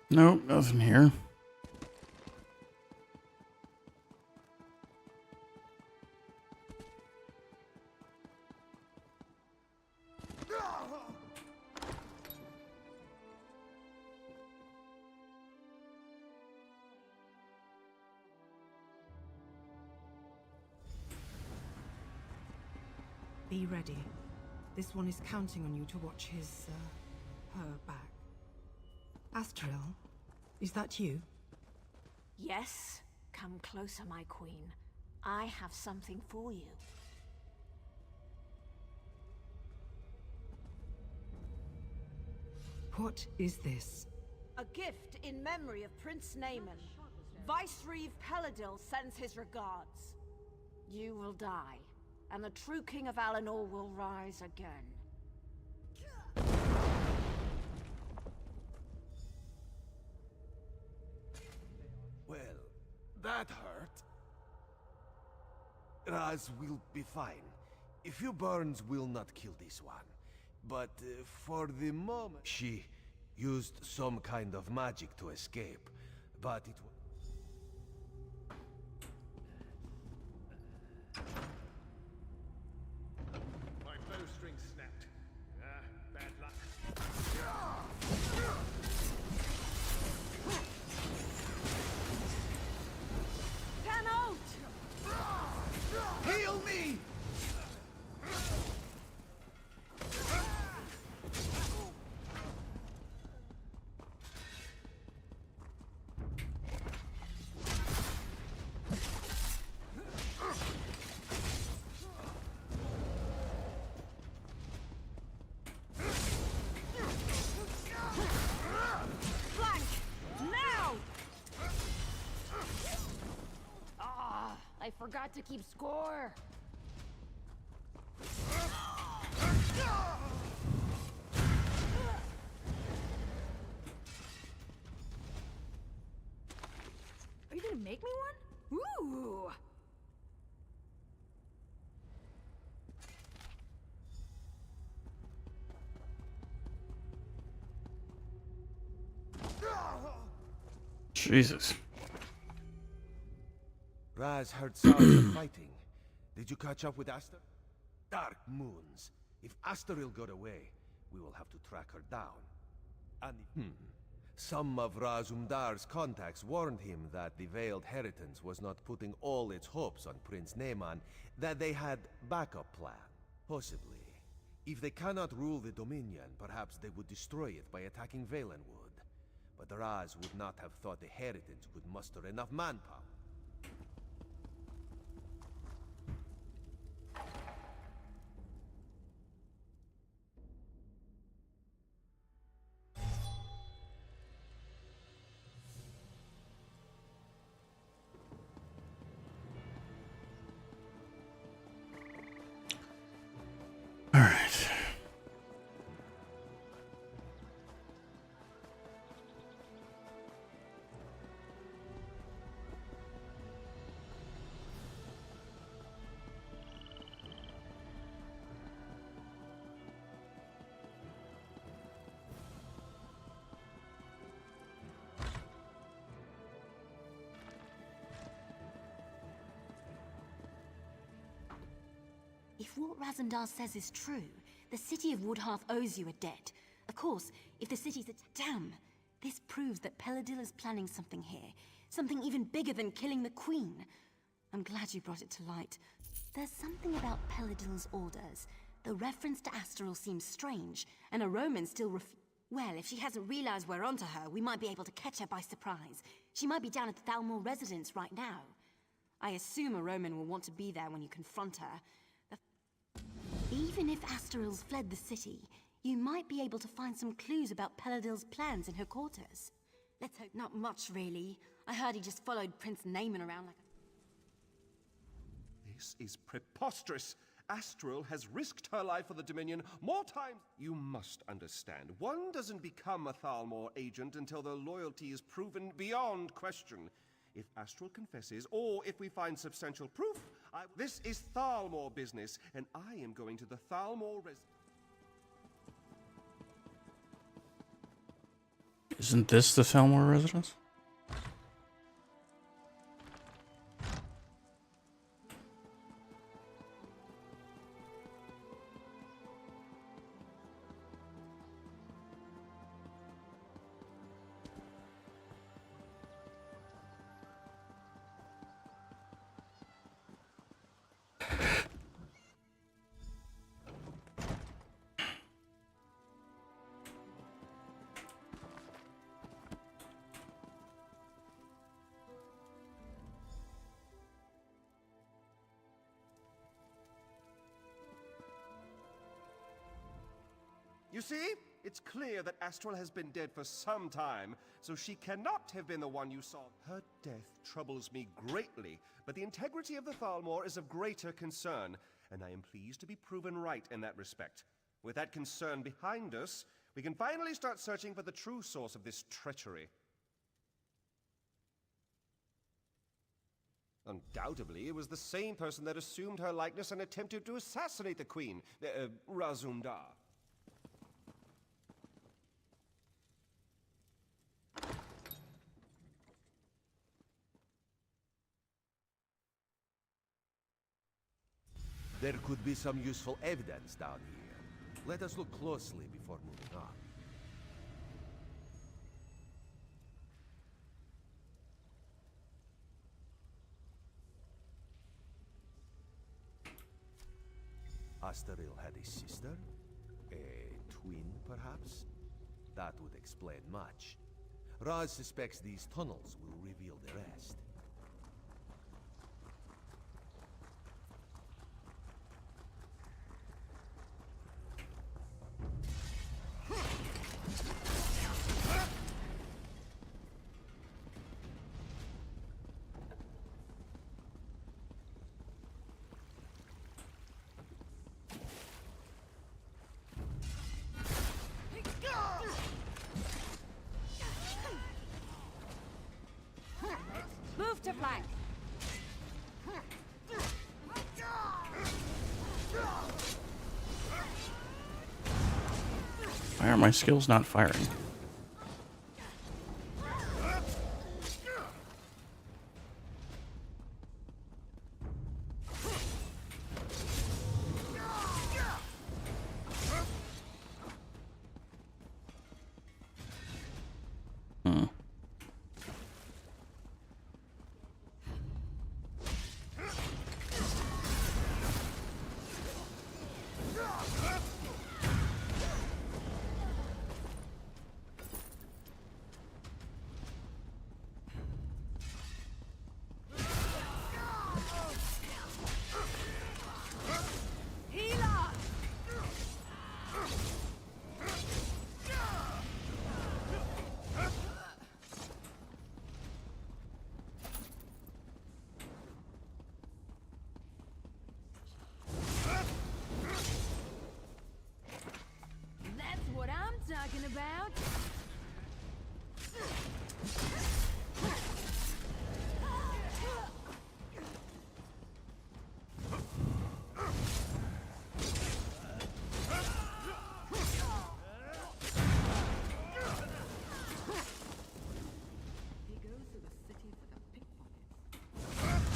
A: Nope, nothing here.
M: Be ready. This one is counting on you to watch her back. Astril, is that you?
O: Yes? Come closer, my queen. I have something for you.
M: What is this?
O: A gift in memory of Prince Naaman. Vicereeve Peladil sends his regards. You will die, and the true King of Alinor will rise again.
H: Well, that hurt. Raz will be fine. A few burns will not kill this one. But for the moment... She used some kind of magic to escape, but it...
C: My bowstring snapped. Bad luck.
O: Pan out!
H: Heal me!
O: Flank! Now! Ah, I forgot to keep score.
J: Are you gonna make me one? Ooh!
A: Jesus.
H: Raz heard sounds of fighting. Did you catch up with Aster? Dark moons. If Asteril got away, we will have to track her down. And some of Razumdar's contacts warned him that the Veiled Heritance was not putting all its hopes on Prince Naaman, that they had backup plan. Possibly. If they cannot rule the Dominion, perhaps they would destroy it by attacking Valenwood. But Raz would not have thought the Heritance could muster enough manpower.
A: All right.
P: If what Razumdar says is true, the city of Woodhearth owes you a debt. Of course, if the city's a... Damn! This proves that Peladil is planning something here. Something even bigger than killing the Queen. I'm glad you brought it to light. There's something about Peladil's orders. The reference to Asteril seems strange, and a Roman still Well, if she hasn't realized we're onto her, we might be able to catch her by surprise. She might be down at the Thalmor residence right now. I assume a Roman will want to be there when you confront her. Even if Asteril's fled the city, you might be able to find some clues about Peladil's plans in her quarters. Let's hope not much, really. I heard he just followed Prince Naaman around like a...
C: This is preposterous. Astril has risked her life for the Dominion more times. You must understand, one doesn't become a Thalmor agent until their loyalty is proven beyond question. If Astril confesses, or if we find substantial proof, this is Thalmor business, and I am going to the Thalmor
A: Isn't this the Thalmor residence?
C: see? It's clear that Astral has been dead for some time, so she cannot have been the one you saw. Her death troubles me greatly, but the integrity of the Thalmor is of greater concern, and I am pleased to be proven right in that respect. With that concern behind us, we can finally start searching for the true source of this treachery. Undoubtedly, it was the same person that assumed her likeness and attempted to assassinate the Queen, Razumdar. There could be some useful evidence down here. Let us look closely before moving on. Astaril had a sister? A twin, perhaps? That would explain much. Raz suspects these tunnels will reveal the rest.
F: Move to flank.
A: Why are my skills not firing?
F: That's what I'm talking about.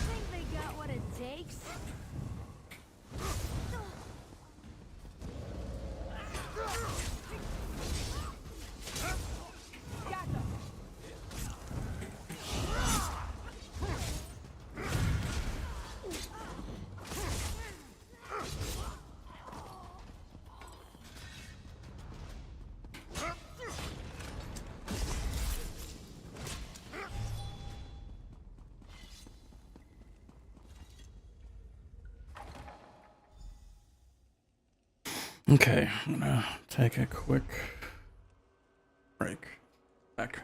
F: Think they got what it takes?
A: Okay, I'm gonna take a quick break. Back.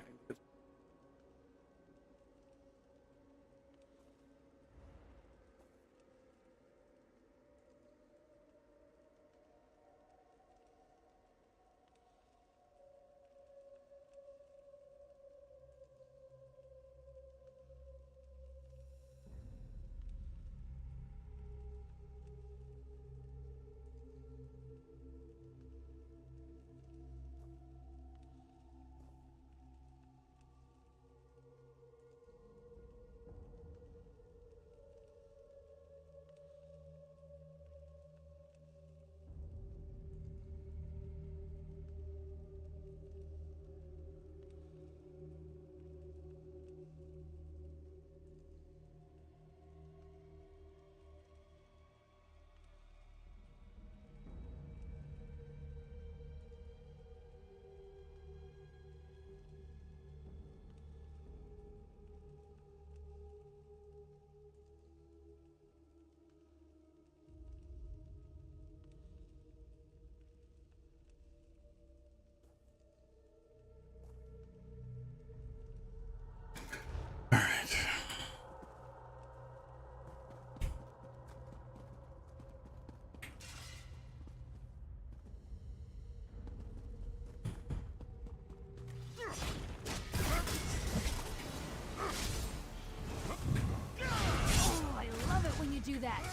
P: that.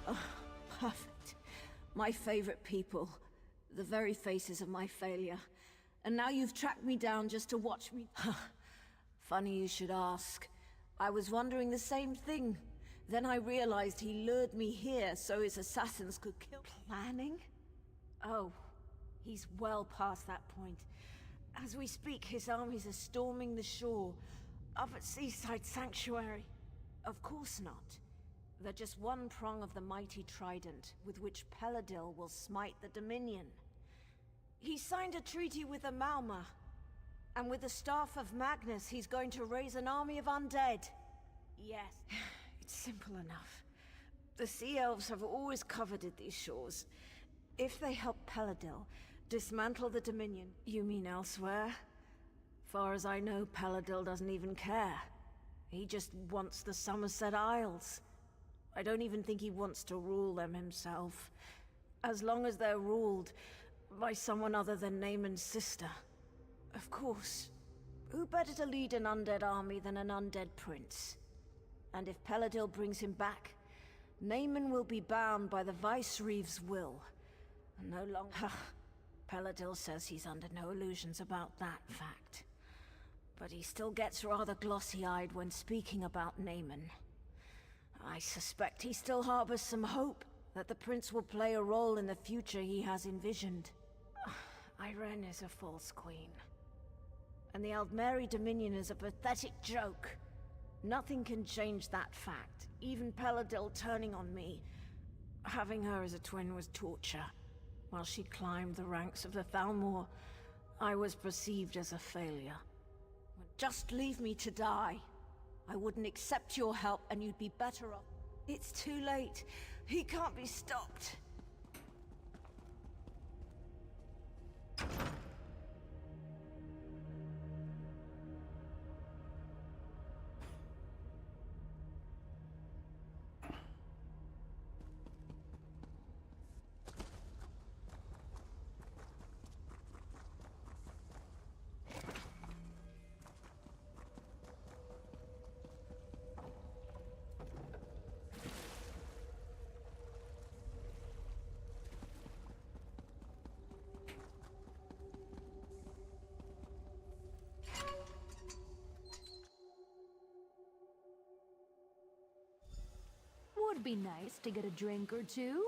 O: Oh, perfect. My favorite people. The very faces of my failure. And now you've tracked me down just to watch me. Funny you should ask. I was wondering the same thing. Then I realized he lured me here so his assassins could kill. Planning? Oh, he's well past that point. As we speak, his armies are storming the shore, up at Seaside Sanctuary. Of course not. They're just one prong of the mighty trident, with which Peladil will smite the Dominion. He signed a treaty with the Malma, and with the Staff of Magnus, he's going to raise an army of undead. Yes, it's simple enough. The Sea Elves have always coveted these shores. If they help Peladil dismantle the Dominion... You mean elsewhere? Far as I know, Peladil doesn't even care. He just wants the Somerset Isles. I don't even think he wants to rule them himself. As long as they're ruled by someone other than Naaman's sister. Of course. Who better to lead an undead army than an undead prince? And if Peladil brings him back, Naaman will be bound by the Vicereeve's will. No longer... Peladil says he's under no illusions about that fact. But he still gets rather glossy-eyed when speaking about Naaman. I suspect he still harbors some hope that the prince will play a role in the future he has envisioned. Irene is a false queen. And the Aldmeri Dominion is a pathetic joke. Nothing can change that fact. Even Peladil turning on me. Having her as a twin was torture. While she climbed the ranks of the Thalmor, I was perceived as a failure. Just leave me to die. I wouldn't accept your help and you'd be better off. It's too late. He can't be stopped.
J: Would be nice to get a drink or two.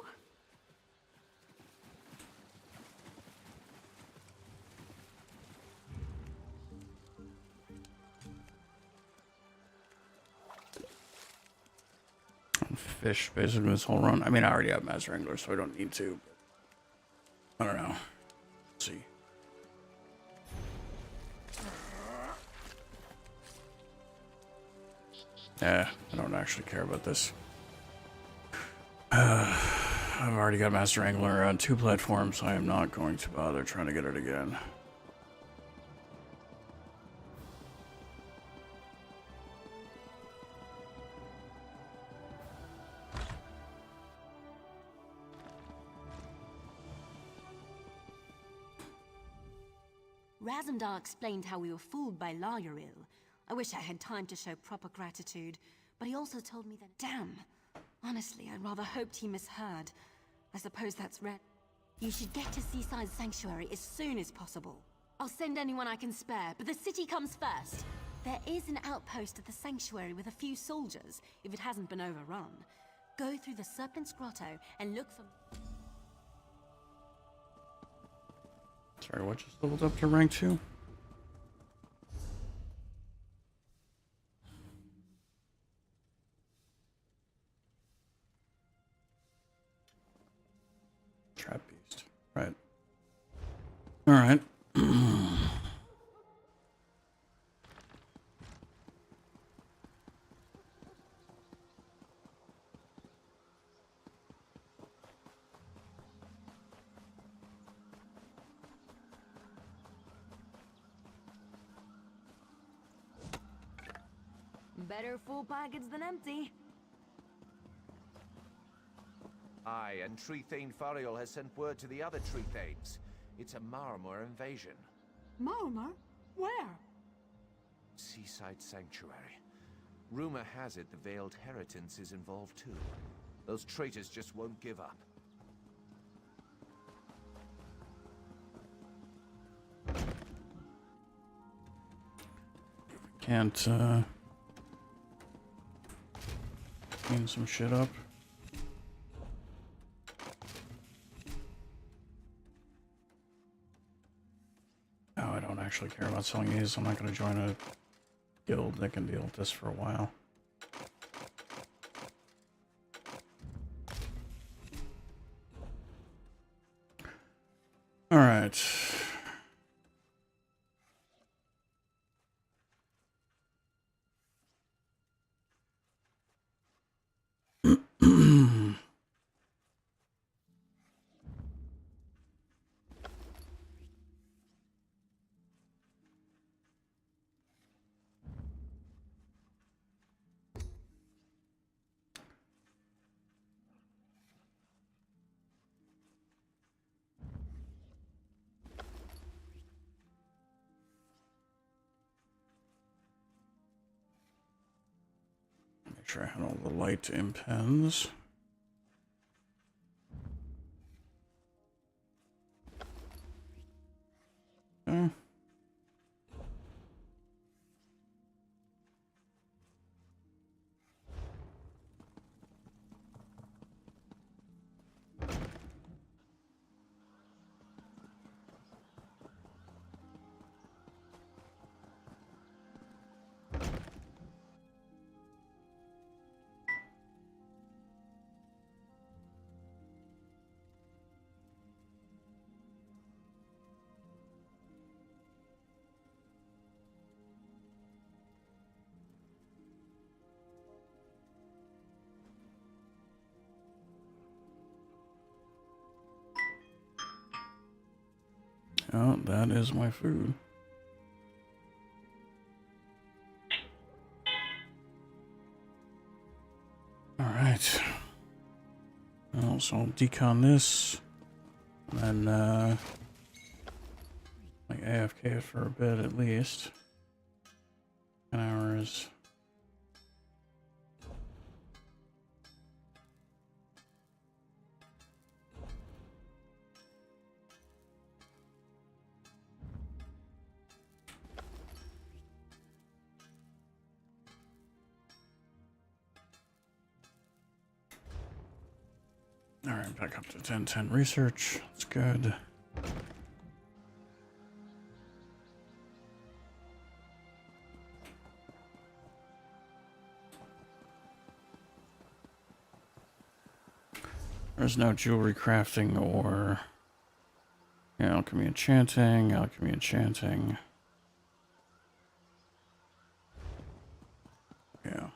A: Fish basically this whole run. I mean, I already have Master Angler, so I don't need to. I don't know. Let's see. Yeah, I don't actually care about this. I've already got Master Angler on 2 platforms. I am not going to bother trying to get it again.
P: Razumdar explained how we were fooled by Laurel. I wish I had time to show proper gratitude, but he also told me that... Damn! Honestly, I rather hoped he misheard. I suppose that's red. You should get to Seaside Sanctuary as soon as possible. I'll send anyone I can spare, but the city comes first. There is an outpost at the Sanctuary with a few soldiers, if it hasn't been overrun. Go through the Serpent's Grotto and look for...
A: Sorry, what just leveled up to rank 2? Trap beast. Right. Alright.
P: Better full pockets than empty.
H: Aye, and Tree Thane Fariel has sent word to the other Tree Thanes.
L: It's a Marmor invasion.
O: Marmor? Where?
L: Seaside Sanctuary. Rumor has it the Veiled Heritance is involved too. Those traitors just won't give up.
A: Can't, clean some shit up. No, I don't actually care about selling these. I'm not going to join a guild that can deal with this for a while. All right. Make sure I had all the light impens. Okay. Oh, that is my food. All right. Well, so I'll decon this, and then like AFK it for a bit at least. 10 hours. All right, back up to 1010 research. That's good. There's no jewelry crafting or alchemy enchanting, alchemy enchanting. Yeah.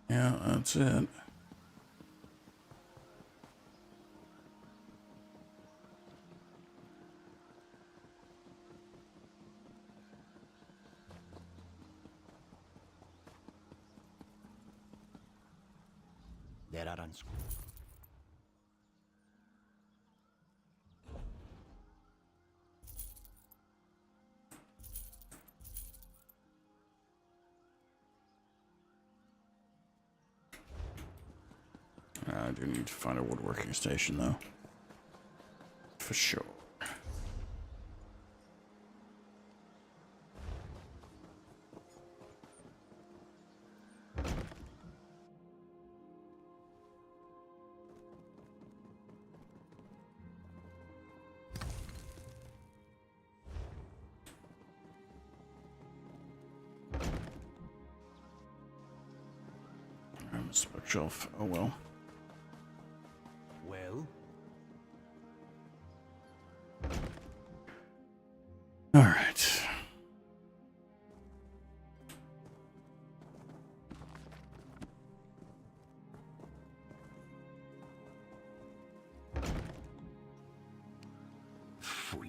A: Yeah, that's it.
W: There are unschooled.
A: I do need to find a woodworking station, though. For sure. Spec shelf. Oh well.
H: Well?
A: All right.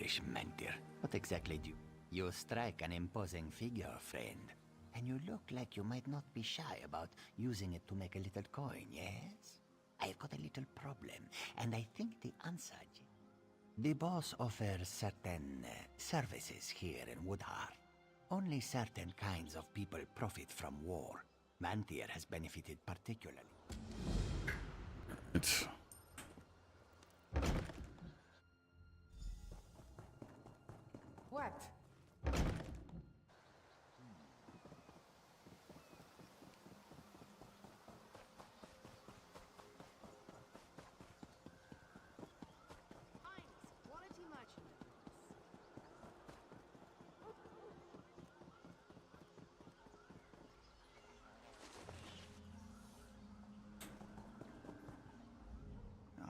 W: foolish, Mentir. What exactly do you strike an imposing figure, friend? And you look like you might not be shy about using it to make a little coin, yes? I've got a little problem, and I think the answer... The boss offers certain services here in Woodheart. Only certain kinds of people profit from war. Mantir has benefited particularly.
A: It's...
M: What?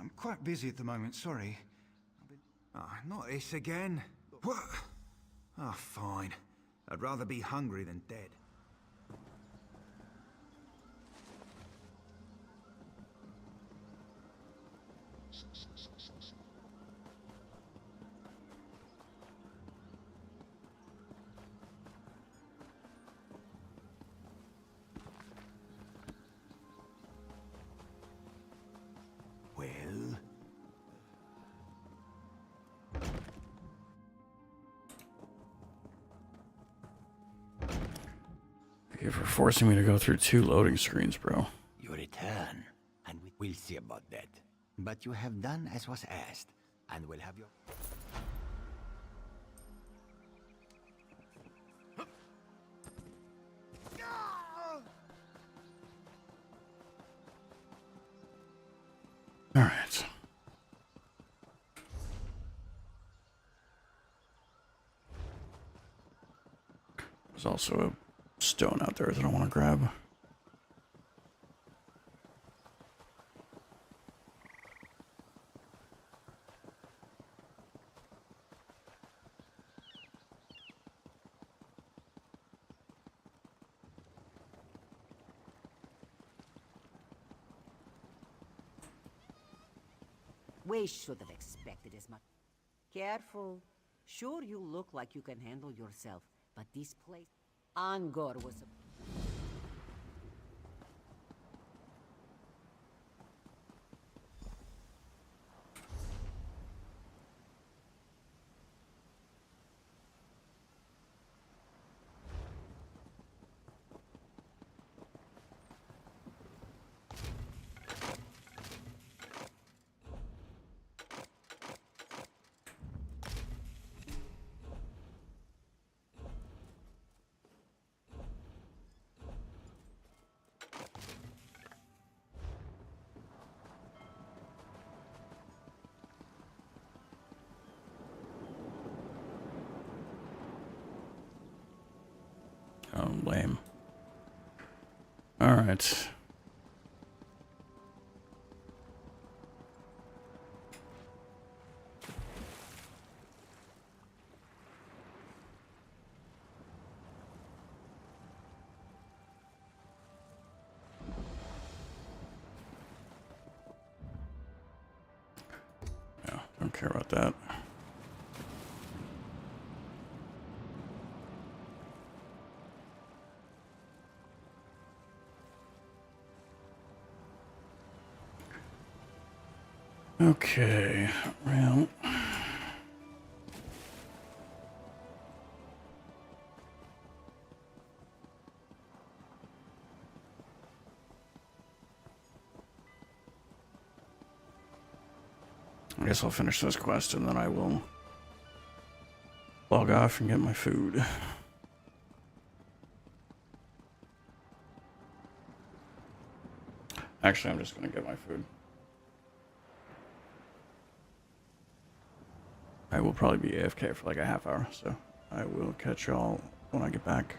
V: I'm quite busy at the moment, sorry. Ah, not this again. What? Ah, fine. I'd rather be hungry than dead. Well...
A: Thank you for forcing me to go through 2 loading screens, bro.
W: You return, and we'll see about that. But you have done as was asked, and we'll have your...
A: All right. There's also a stone out there that I want to grab.
D: We should have expected as much. Careful. Sure, you look like you can handle yourself, but this place... Angor was a...
A: Oh, lame. All right. Yeah, don't care about that. Okay, well... I guess I'll finish this quest and then I will log off and get my food. Actually, I'm just going to get my food. I will probably be AFK for like a half hour, so I will catch y'all when I get back.